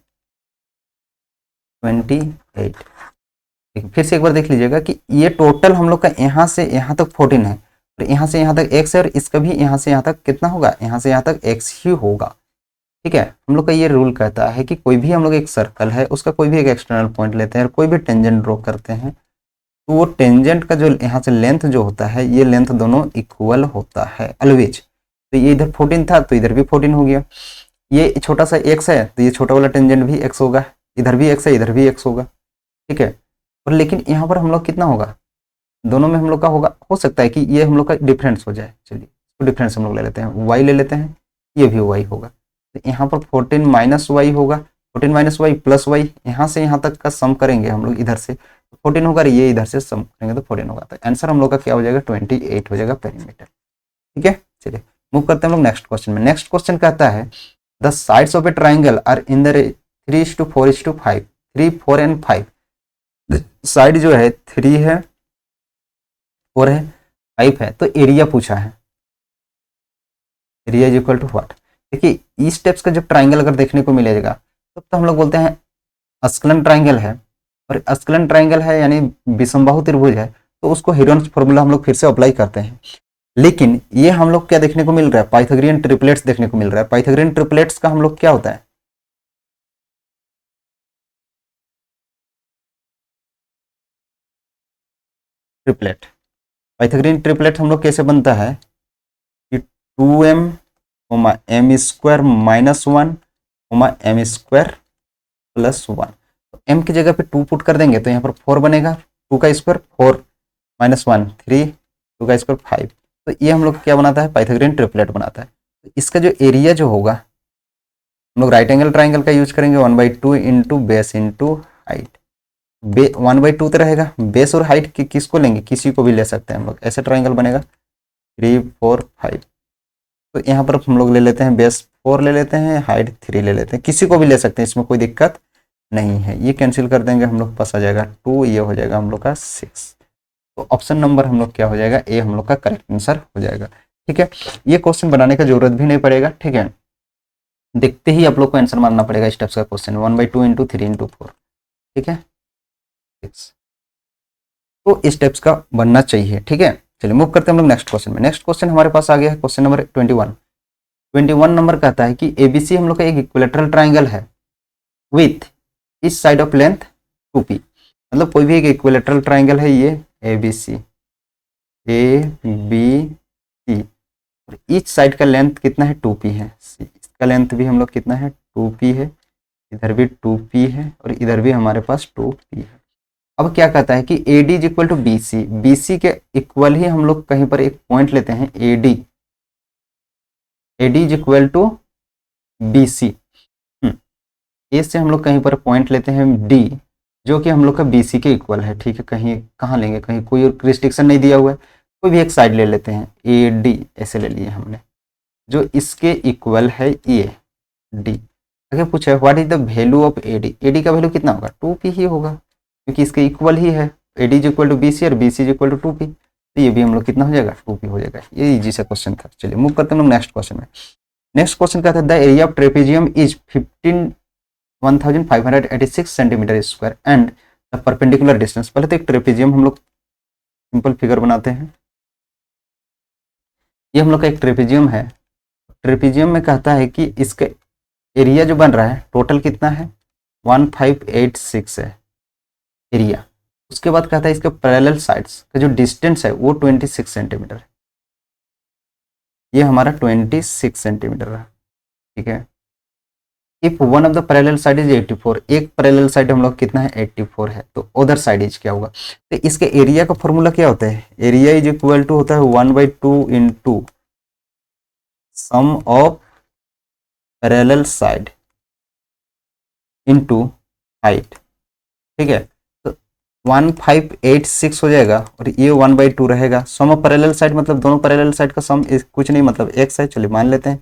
28। फिर से एक बार देख लीजिएगा कि ये टोटल हम लोग का यहाँ से यहाँ तक 14 है, और यहाँ से यहाँ तक x है, और इसका भी यहाँ से यहाँ तक कितना होगा, यहाँ से यहाँ तक x ही होगा, ठीक है। हम लोग का ये रूल कहता है कि कोई भी हम लोग एक सर्कल है, उसका कोई भी एक एक्सटर्नल पॉइंट लेते हैं और कोई भी टेंजेंट ड्रॉ करते हैं, तो वो टेंजेंट का जो यहाँ से लेंथ जो होता है, ये लेंथ दोनों इक्वल होता है ऑलवेज। तो ये इधर 14 था, तो इधर भी 14 हो गया। ये छोटा सा x है, तो ये छोटा वाला टेंजेंट भी x होगा, इधर भी x है, इधर भी x होगा, ठीक है। और लेकिन यहाँ पर हम लोग कितना होगा, दोनों में हम लोग का होगा, हो सकता है कि ये हम लोग का डिफरेंस हो जाए। चलिए तो डिफरेंस हम लोग ले लेते हैं, y ले लेते हैं, ये भी y होगा। तो यहाँ पर 14 - y होगा, 14 - y प्लस y, यहाँ से यहाँ तक का सम करेंगे हम लोग, इधर से 14 होगा, ये इधर से सम करेंगे तो 14 होगा। तो आंसर हम लोग का क्या हो जाएगा, 28 हो जाएगा पेरीमीटर, ठीक है। चलिए मूव करते हैं हम लोग नेक्स्ट क्वेश्चन में। नेक्स्ट क्वेश्चन कहता है the sides of a triangle are in the 3:4:5, 3 4 and 5। Side जो है 3 है, 4 है, 5 है। तो एरिया पूछा है, area is equal to what. देखिए इस टाइप्स का जब ट्राइंगल अगर देखने को मिलेगा, तब तो हम लोग बोलते हैं अस्कलन ट्राइंगल है। और अस्कलन ट्राइंगल है यानी विषमबाहु त्रिभुज है, तो उसको हेरोन्स फॉर्मूला हम लोग फिर से अप्लाई करते हैं। लेकिन ये हम लोग क्या देखने को मिल रहा है, पाइथागोरियन ट्रिपलेट्स देखने को मिल रहा है। पाइथागोरियन ट्रिपलेट्स का हम लोग क्या होता है, ट्रिपलेट। पाइथागोरियन ट्रिपलेट हम लोग कैसे बनता है कि 2m, m² - 1, m² + 1। तो m की जगह पे 2 पुट कर देंगे तो यहाँ पर 4 बनेगा, 2 का स्क्वायर 4 - 1 3, 2 का स्क्वायर 5। तो ये हम लोग क्या बनाता है, पाइथागोरियन ट्रिपलेट बनाता है। तो इसका जो एरिया जो होगा हम लोग राइट एंगल ट्राइंगल का यूज करेंगे, 1/2 इंटू बेस इंटू हाइट। 1/2 तो रहेगा, बेस और हाइट किसको लेंगे, किसी को भी ले सकते हैं हम लोग, ऐसे ट्राइंगल बनेगा 3 4 5। तो यहाँ पर हम लोग ले लेते हैं बेस 4 ले लेते हैं, हाइट 3 ले लेते हैं, किसी को भी ले सकते हैं, इसमें कोई दिक्कत नहीं है। ये कैंसिल कर देंगे हम लोग, पास आ जाएगा 2, ये हो जाएगा हम लोग का 6। तो ऑप्शन नंबर हम लोग क्या हो जाएगा, ए हम लोग का करेक्ट आंसर हो जाएगा। ठीक है, ये क्वेश्चन बनाने का जरूरत भी नहीं पड़ेगा। ठीक है, देखते ही आप लोग को आंसर मारना पड़ेगा स्टेप्स का क्वेश्चन, 1/2 इंटू 3 इंटू 4। ठीक है, तो स्टेप्स का बनना चाहिए। ठीक है, चलिए मूव करते हैं हम लोग नेक्स्ट क्वेश्चन में। नेक्स्ट क्वेश्चन हमारे पास आ गया है क्वेश्चन नंबर 21 नंबर कहता है कि एबीसी हम लोग का एक इक्विलेटरल ट्राइंगल है विथ इस साइड ऑफ लेंथ 2p। मतलब कोई भी एक इक्विलेटरल ट्राइंगल है ये एबीसी, ए बी सी, और ईच साइड का लेंथ कितना है 2p है, इसका लेंथ भी हम लोग कितना है 2p है, इधर भी 2p है और इधर भी हमारे पास 2p है। अब क्या कहता है कि AD is equal to BC, BC के इक्वल ही हम लोग कहीं पर एक पॉइंट लेते हैं AD, AD is equal to BC। A से हम लोग कहीं पर पॉइंट लेते हैं D, जो कि हम लोग का BC के इक्वल है। ठीक है, कहीं कहाँ लेंगे, कहीं कोई रिस्ट्रिक्शन नहीं दिया हुआ है, कोई भी एक साइड ले लेते हैं, AD ऐसे ले लिए हमने, जो इसके इक्वल है ये D। आगे पूछा है what is the value of AD, AD का वैल्यू कितना होगा 2p ही होगा, क्योंकि इसके इक्वल ही है, AD is equal to BC और BC is equal to 2p, तो ये भी हम लोग कितना हो जाएगा 2p हो जाएगा। ये इजी सा क्वेश्चन था। चलिए मूव करते हैं हम लोग नेक्स्ट क्वेश्चन में। नेक्स्ट क्वेश्चन कहता है the area of trapezium is 1586 centimetre square and the perpendicular distance. पहले तो एक ट्रेपेजियम हम लोग सिंपल फिगर बनाते हैं। ये हम लोग का एक ट्रेपेजियम है। ट्रेपेजियम में कहता है कि इसका एरिया जो बन रहा है टोटल कितना है 1586 है एरिया। उसके बाद कहता है इसके पैरेलल साइड्स का जो डिस्टेंस है वो 26 सेंटीमीटर है। ये हमारा 26 सेंटीमीटर रहा। ठीक है, if one of the parallel side is 84, एक पैरेलल साइड हम लोग कितना है 84 है, तो अदर साइड इज क्या होगा, तो इसके एरिया का फॉर्मूला क्या होता है, एरिया इज इक्वल टू होता है 1/2 into sum of parallel side into height. ठीक है, 1586 हो जाएगा और ये 1/2 रहेगा। सम ऑफ पैरेलल साइड मतलब दोनों पैरेलल साइड का सम कुछ नहीं मतलब x है। चलिए मान लेते हैं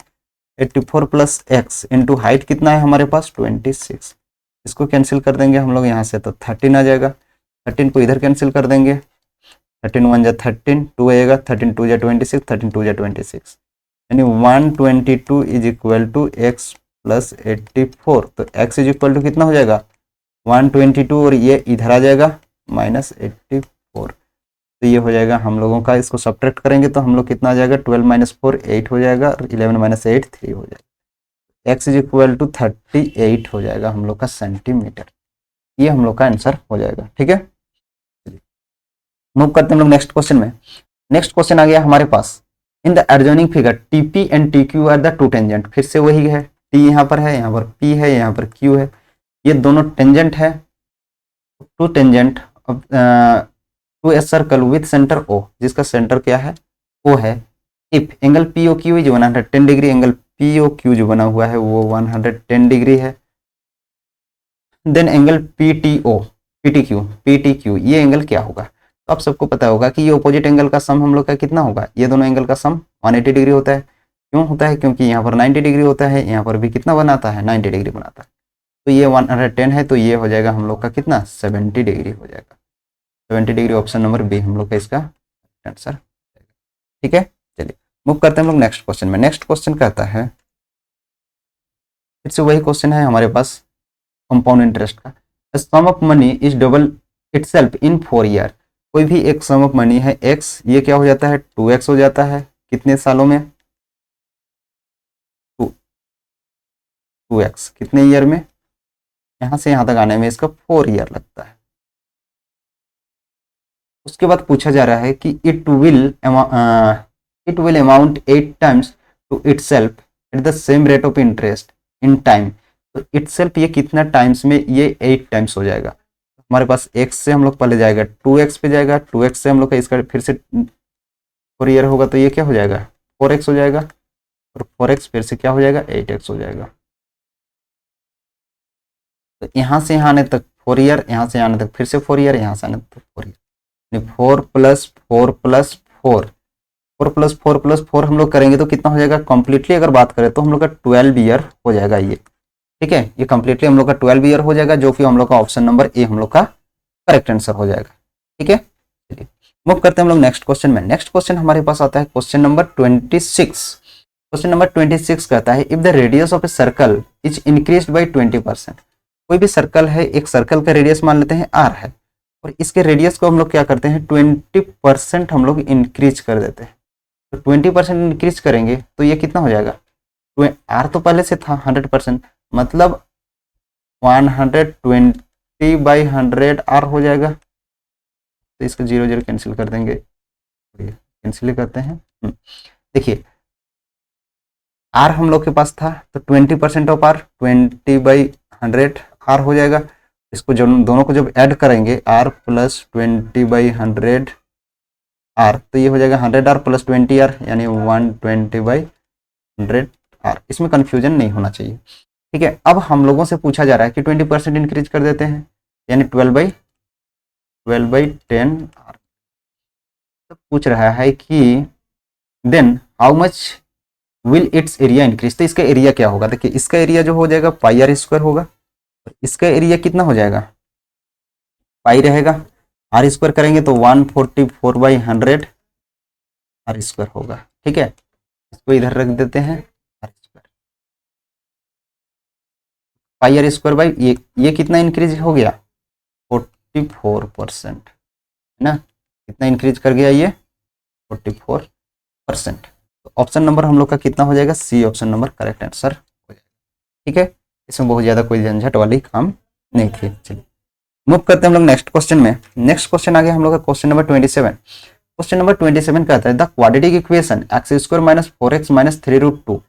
84 प्लस एक्स इंटू हाइट कितना है हमारे पास 26। इसको कैंसिल कर देंगे हम लोग यहाँ से, तो 13 आ जाएगा। 13 को इधर कैंसिल कर देंगे, 13 1 जा 13, 2 आएगा, 13 2 जा 26, 13 2 जा 26, यानी 122 is equal to X plus 84। तो x इज इक्वल टू कितना हो जाएगा 122 और ये इधर आ जाएगा -84। तो ये हो जाएगा हम लोगों का, इसको सब्ट्रैक्ट करेंगे तो हम लोग कितना आ जाएगा 12 - 4 8 हो जाएगा और 11 - 8 3 हो जाएगा। x इज इक्वल टू 38 हो जाएगा हम लोग का सेंटीमीटर। ये हम लोग का आंसर हो जाएगा। ठीक है, मूव करते हैं हम लोग नेक्स्ट क्वेश्चन में। नेक्स्ट क्वेश्चन आ गया हमारे पास in the adjoining figure TP and TQ are the two tangent. फिर से वही है, T यहाँ पर है, यहाँ पर P है, यहाँ पर Q है, ये दोनों टेंजेंट है two tangent to a circle with centre O, जिसका सेंटर क्या है O है। If angle POQ is 110 degree, angle POQ जो बना हुआ है वो 110 डिग्री है। देन एंगल PTQ ये एंगल क्या होगा, तो आप सबको पता होगा कि ये ऑपोजिट एंगल का सम हम लोग का कितना होगा, ये दोनों एंगल का सम 180 डिग्री होता है। क्यों होता है, क्योंकि यहाँ पर 90 डिग्री होता है, यहाँ पर भी कितना बनाता है 90 डिग्री बनाता है। तो ये 110 है, तो ये हो जाएगा हम लोग का कितना 70 डिग्री हो जाएगा। 70 डिग्री ऑप्शन नंबर बी हम लोग का इसका आंसर। ठीक है, चलिए मूव करते हैं हम लोग नेक्स्ट क्वेश्चन में। नेक्स्ट क्वेश्चन कहता है, फिर से वही क्वेश्चन है हमारे पास कंपाउंड इंटरेस्ट का। Sum of money is double itself in 4 year. कोई भी एक सम ऑफ मनी है x, ये क्या हो जाता है 2x हो जाता है कितने सालों में 2x कितने ईयर में, यहाँ से यहाँ तक आने में इसका 4 ईयर लगता है। उसके बाद पूछा जा रहा है कि it will amount 8 times to itself at the same rate of interest in time. तो इटसेल्फ ये कितना टाइम्स में, ये 8 टाइम्स हो जाएगा। हमारे पास x से हम लोग पहले जाएगा 2x पे जाएगा, 2x से हम लोग का इसका फिर से 4 ईयर होगा, तो ये क्या हो जाएगा 4x हो जाएगा, और 4x फिर से क्या हो जाएगा 8x हो जाएगा। तो यहाँ से यहाँ आने तक 4 ईयर, यहाँ से आने तक फिर से 4 ईयर, यहाँ से आने तक 4 year, 4 plus 4 plus 4, 4 plus 4 plus 4 हम लोग करेंगे तो कितना हो जाएगा, कंप्लीटली अगर बात करें तो हम लोग का 12 ईयर हो जाएगा ये। ठीक है, ये कंप्लीटली हम लोग का 12 ईयर हो जाएगा, जो कि हम लोग का ऑप्शन नंबर ए हम लोग का करेक्ट आंसर हो जाएगा। ठीक है, चलिए मूव करते हैं हम लोग नेक्स्ट क्वेश्चन में। नेक्स्ट क्वेश्चन हमारे पास आता है क्वेश्चन नंबर 26। क्वेश्चन नंबर 26 कहता है if the radius of a circle is increased by 20%। कोई भी सर्कल है, एक सर्कल का रेडियस मान लेते हैं r है, और इसके रेडियस को हम लोग क्या करते हैं 20% हम लोग इंक्रीज कर देते हैं। तो 20% इंक्रीज करेंगे तो ये कितना हो जाएगा, r तो पहले से था 100%, मतलब 120/100 r हो जाएगा। तो इसको 0 0 कैंसिल कर देंगे, कैंसिल करते हैं। देखिए r हम लोग के पास था तो 20% ऑफ r 20/100 r हो जाएगा। इसको जो दोनों को जब ऐड करेंगे r प्लस 20/100 r, तो ये हो जाएगा 100r प्लस 20r यानी 120/100 r। इसमें कंफ्यूजन नहीं होना चाहिए। ठीक है, अब हम लोगों से पूछा जा रहा है कि 20% इंक्रीज कर देते हैं यानी 12/10 r। तो पूछ रहा है कि then how much will its area increase. तो इसका एरिया क्या होगा, देखिए इसका एरिया जो हो जाएगा पाई आर स्क्वायर होगा, और इसका एरिया कितना हो जाएगा, पाई रहेगा, आर स्क्वायर करेंगे तो 144/100 आर स्क्वायर होगा। ठीक है, इसको इधर रख देते हैं, R square pi R square by ये कितना इंक्रीज हो गया 44%, है ना, कितना इंक्रीज कर गया ये 44%। तो ऑप्शन नंबर हम लोग का कितना हो जाएगा, C option number correct answer हो जाएगा। ठीक है, इसमें बहुत ज़्यादा कोई झंझट वाली काम नहीं थी। चलिए मूव करते हैं हम लोग नेक्स्ट क्वेश्चन में। नेक्स्ट क्वेश्चन आ गया हम लोग का क्वेश्चन नंबर 27। क्वेश्चन नंबर 27 कहता है the quadratic equation x² minus 4x minus 3√2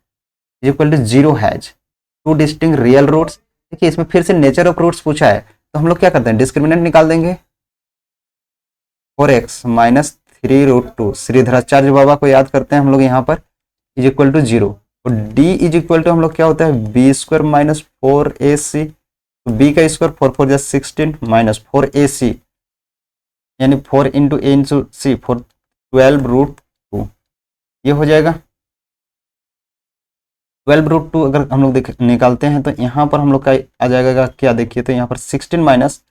is equal to 0 has 2 distinct real roots. देखिए इसमें फिर से नेचर ऑफ रूट्स पूछा है, तो हम लोग क्या करते हैं डिस्क्रिमिनेंट निकाल देंगे। 4x माइनस 3√2 श्रीधराचार्य बाबा को याद करते हैं हम लोग यहाँ पर, इज इक्वल टू 0, और d इज इक्वल टू हम लोग क्या होता है b² माइनस 4ac, तो b का स्क्वायर 4 4 16 माइनस 4ac यानी 4 इंटू ए इंटू सी 12√2, ये हो जाएगा 12√2। अगर हम लोग निकालते हैं तो यहाँ पर हम लोग का आ जाएगा क्या, देखिए तो यहाँ पर 16 माइनस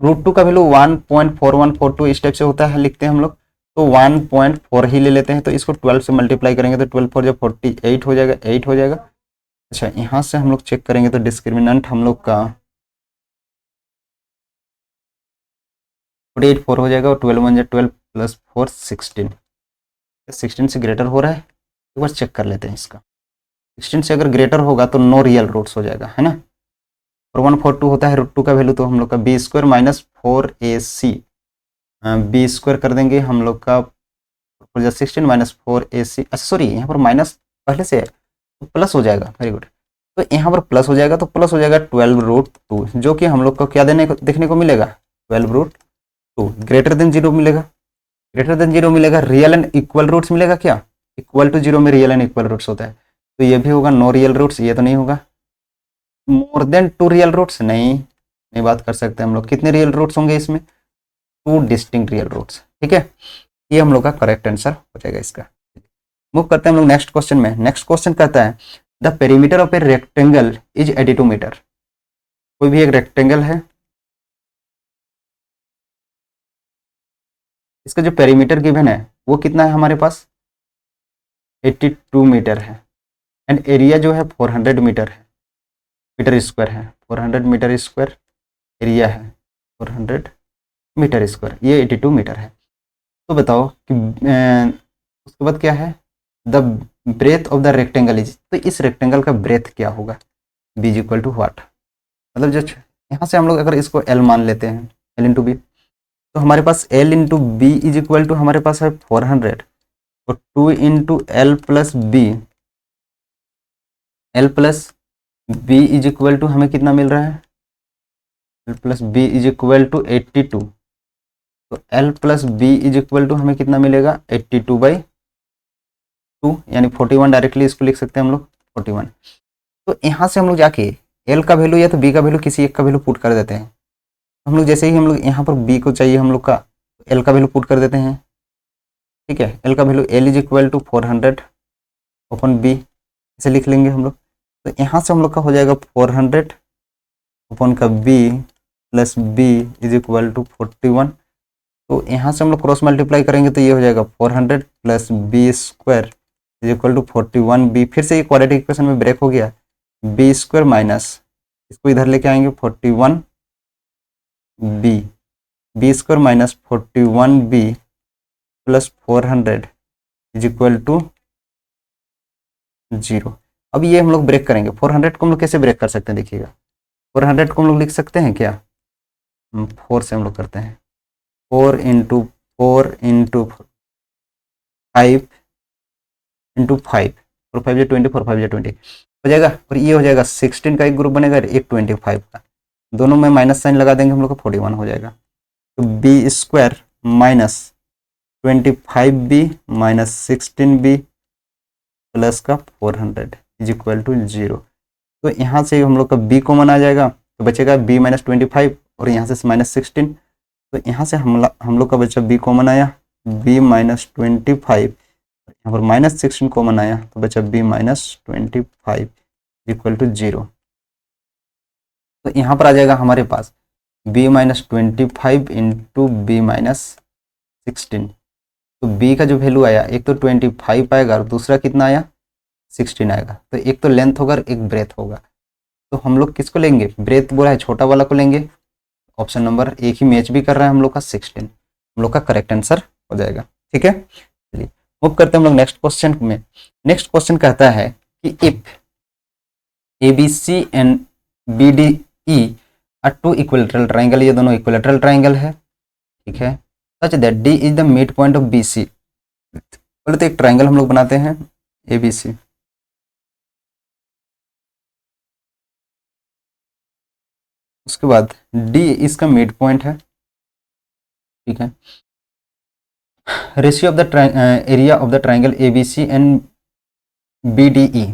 √2 का वैल्यू 1.4142 इस टाइप से होता है, लिखते हैं हम लोग, तो 1.4 ही ले लेते हैं। तो इसको 12 से मल्टीप्लाई करेंगे तो 12 4 जब 48 हो जाएगा, 8 हो जाएगा। अच्छा यहाँ से हम लोग चेक करेंगे तो डिस्क्रिमिनेंट हम लोग का 48 4 हो जाएगा, और 12 1 जा 12 प्लस 4 16, 16 से ग्रेटर हो रहा है, एक बार चेक कर लेते हैं इसका। 16 से अगर ग्रेटर होगा तो नो रियल रूट्स हो जाएगा, है ना, और 142 होता है √2 का वैल्यू, तो हम लोग का b² माइनस 4ac, b² कर देंगे हम लोग का 16 माइनस 4ac, अच्छा सॉरी यहाँ पर माइनस पहले से है तो प्लस हो जाएगा, वेरी गुड, तो यहाँ पर प्लस हो जाएगा, तो प्लस हो जाएगा 12√2, जो कि हम लोग को क्या देखने को मिलेगा 12√2, ग्रेटर देन 0 मिलेगा, ग्रेटर देन 0 मिलेगा, रियल एंड इक्वल रूट्स मिलेगा, क्या इक्वल टू 0 में रियल एंड इक्वल रूट्स होता है, तो ये भी होगा नो रियल रूट्स, ये तो नहीं होगा, मोर देन 2 रियल रूट्स नहीं बात कर सकते हम लोग, कितने रियल रूट्स होंगे इसमें 2 डिस्टिंक्ट रियल रूट्स। ठीक है, ये हम लोग का करेक्ट आंसर हो जाएगा इसका। मूव करते हैं हम लोग नेक्स्ट क्वेश्चन में। नेक्स्ट क्वेश्चन कहता है the perimeter of a rectangle is 82 metre. कोई भी एक रेक्टेंगल है, इसका जो पेरीमीटर गिवन है वो कितना है हमारे पास 82 मीटर है, एंड एरिया जो है 400 मीटर है, मीटर स्क्वायर है, 400 मीटर स्क्वायर एरिया है, 400 मीटर स्क्वायर, ये 82 मीटर है। तो बताओ कि उसके बाद क्या है the breadth of the rectangle is, तो इस रेक्टेंगल का ब्रेथ क्या होगा, B is equal to what, मतलब जो यहाँ से हम लोग अगर इसको एल मान लेते हैं एल इंटू बी, तो हमारे पास L into B is equal to हमारे पास है 400, और 2 into L plus B, L plus B is equal to हमें कितना मिल रहा है, L plus B is equal to 82, तो L plus B is equal to हमें कितना मिलेगा 82/2 यानी 41, डायरेक्टली इसको लिख सकते हैं हम लोग 41। तो यहाँ से हम लोग जाके एल का वैल्यू या तो बी का वैल्यू किसी एक का वैल्यू पुट कर देते हैं। हम लोग जैसे ही हम लोग यहाँ पर बी को चाहिए हम लोग का एल का वैल्यू पुट कर देते हैं। ठीक है, एल का value L is equal to 400 अपन बी ऐसे लिख लेंगे हम लोग। तो यहाँ से हम लोग का हो जाएगा 400 अपन का B plus B is equal to 41। तो यहाँ से हम लोग क्रॉस मल्टीप्लाई करेंगे तो ये हो जाएगा 400 plus B square is equal to 41 B. फिर से ये क्वाड्रेटिक इक्वेशन में ब्रेक हो गया, बी स्क्वायर माइनस इसको इधर लेके आएंगे 41 B, B square minus 41 B plus 400 is equal to 0। अब ये हम लोग ब्रेक करेंगे। 400 को हम लोग कैसे ब्रेक कर सकते हैं देखिएगा, 400 को हम लोग लिख सकते हैं क्या, 4 से हम लोग करते हैं 4 इंटू 4 इंटू 5 इंटू 5, 4 5 20, 4 5 20 हो जाएगा। और ये हो जाएगा 16 का एक ग्रुप बनेगा, एक 25 का, दोनों में माइनस साइन लगा देंगे हम लोग को 41 हो जाएगा। तो B square minus 25b minus 16b plus का 400 इज इक्वल टू 0। तो यहाँ से हम लोग का b कॉमन आ जाएगा तो बचेगा b माइनस 25 और यहाँ से माइनस 16। तो यहाँ से हम लोग का बच्चा b कॉमन आया, b माइनस 25, यहाँ पर माइनस 16 कॉमन आया तो बचा b माइनस 25 इक्वल टू 0। तो यहाँ पर आ जाएगा हमारे पास b minus 25 into B minus 16। तो b का जो वैल्यू आया एक तो 25 आएगा और दूसरा कितना आया 16 आएगा। तो एक तो लेंथ होगा और एक ब्रेथ होगा। तो हम लोग किसको लेंगे, ब्रेथ बोला है छोटा वाला को लेंगे। ऑप्शन नंबर एक ही मैच भी कर रहा है हम लोग का 16, हम लोग का करेक्ट आंसर हो जाएगा। ठीक है, चलिए मूव करते हैं हम लोग नेक्स्ट क्वेश्चन में। नेक्स्ट क्वेश्चन कहता है कि if ABC and BDE are two equilateral triangle, ये दोनों इक्विलेटरल ट्राइंगल है। ठीक है, such that D is the mid point of BC। पहले तो एक ट्राइंगल हम लोग बनाते हैं ABC, उसके बाद D इसका मिड पॉइंट है। ठीक है, ratio of the area of the triangle ABC and BDE,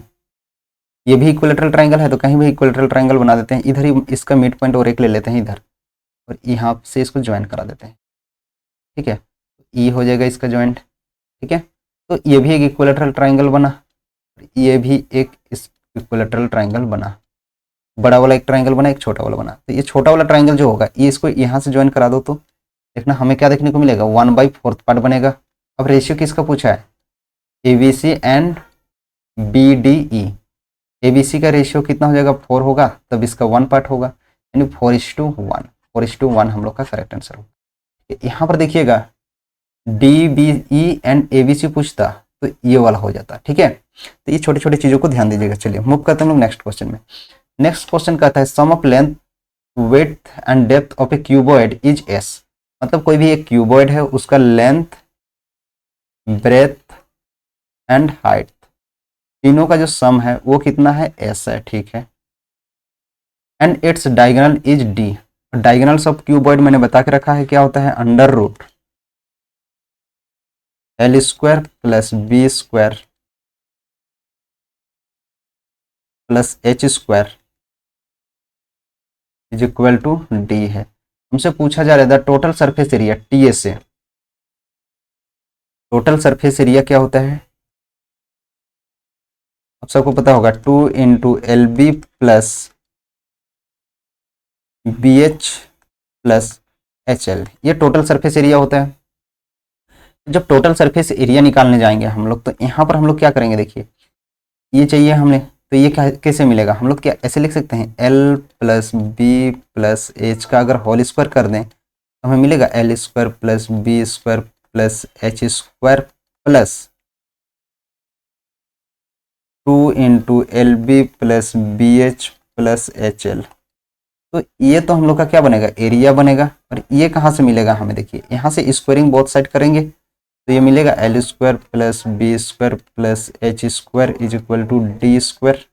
ये भी इक्विलेटरल ट्राइंगल है तो कहीं भी इक्विलेटरल ट्राइंगल बना देते हैं। इधर ही इसका मिड पॉइंट और एक ले लेते हैं इधर और यहाँ से इसको ज्वाइन करा देते हैं। ठीक है, ये हो जाएगा इसका ज्वाइंट। ठीक है, तो ये भी एक इक्विलेटरल ट्राइंगल बना, ये भी एक इक्विलेटरल ट्राइंगल बना। बड़ा वाला एक ट्राइंगल बना, एक छोटा वाला बना। तो ये छोटा वाला ट्राइंगल जो होगा ये इसको यहाँ से ज्वाइन करा दो तो देखना हमें क्या देखने को मिलेगा, 1/4 पार्ट बनेगा। अब रेशियो किसका पूछा है, ABC एंड BDE। ABC का रेशियो कितना हो जाएगा 4 होगा, तब इसका 1 पार्ट होगा, यानी 4:1, 4:1 हम लोग का करेक्ट आंसर होगा। यहाँ पर देखिएगा DBE एंड ABC पूछता तो ये वाला हो जाता। ठीक है, तो ये छोटी छोटी चीज़ों को ध्यान दीजिएगा। चलिए मूव करते हैं हम लोग नेक्स्ट क्वेश्चन में। नेक्स्ट क्वेश्चन कहता है sum of length width and depth of a cuboid is S। मतलब कोई भी एक क्यूबॉइड है उसका लेंथ ब्रेथ एंड हाइट तीनों का जो सम है वो कितना है S है। ठीक है, and its diagonal is D। Diagonals of cuboid मैंने बता के रखा है क्या होता है, under root L square plus B square plus H square is equal to D है। हमसे पूछा जा रहा है टोटल सरफेस एरिया TA से। टोटल सरफेस एरिया क्या होता है आप सबको पता होगा, 2 into LB plus BH plus HL, ये टोटल सरफेस एरिया होता है। जब टोटल सरफेस एरिया निकालने जाएंगे हम लोग तो यहाँ पर हम लोग क्या करेंगे, देखिए ये चाहिए हमने तो ये कैसे मिलेगा, हम लोग क्या ऐसे लिख सकते हैं L plus B plus H का अगर होल स्क्वायर कर दें तो हमें मिलेगा L square plus B square plus H square plus 2 into LB plus BH plus HL। तो ये तो हम लोग का क्या बनेगा, एरिया बनेगा। और ये कहाँ से मिलेगा हमें, देखिए यहाँ से स्क्वायरिंग बोथ साइड करेंगे तो ये मिलेगा L square plus B square plus H square is equal to D square.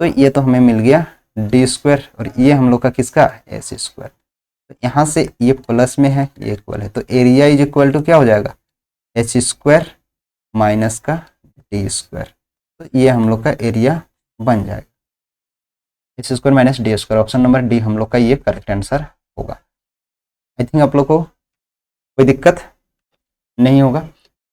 तो ये तो हमें मिल गया D स्क्वायर और ये हम लोग का किसका S स्क्वायर। तो यहाँ से ये प्लस में है ये इक्वल है, तो एरिया इज इक्वल टू क्या हो जाएगा H स्क्वायर माइनस का D स्क्वायर। तो ये हम लोग का एरिया बन जाएगा x square minus D square. Option number D हम लोग का ये करेक्ट आंसर होगा। आई थिंक आप लोग को कोई दिक्कत नहीं होगा।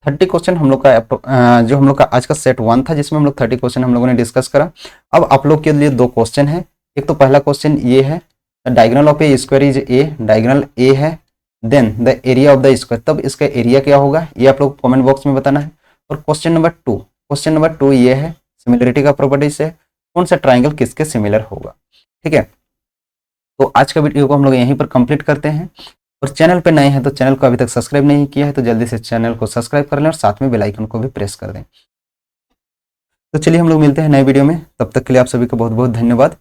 30 क्वेश्चन हम लोग का जो हम लोग का आज का सेट 1 था, जिसमें हम लोग 30 क्वेश्चन हम लोगों ने डिस्कस करा। अब आप लोग के लिए 2 क्वेश्चन है। एक तो पहला क्वेश्चन ये है, diagonal of a square is a, diagonal a है, then the area of the square, तब इसका एरिया क्या होगा ये आप लोग कमेंट बॉक्स में बताना है। और क्वेश्चन नंबर 2 ये है, सिमिलरिटी का प्रॉपर्टी से कौन सा ट्राइंगल किसके सिमिलर होगा। ठीक है, तो आज का वीडियो को हम लोग यहीं पर कंप्लीट करते हैं। और चैनल पे नए हैं तो चैनल को अभी तक सब्सक्राइब नहीं किया है तो जल्दी से चैनल को सब्सक्राइब कर लें और साथ में बेल आइकन को भी प्रेस कर दें। तो चलिए हम लोग मिलते हैं नए वीडियो में, तब तक के लिए आप सभी का बहुत बहुत धन्यवाद।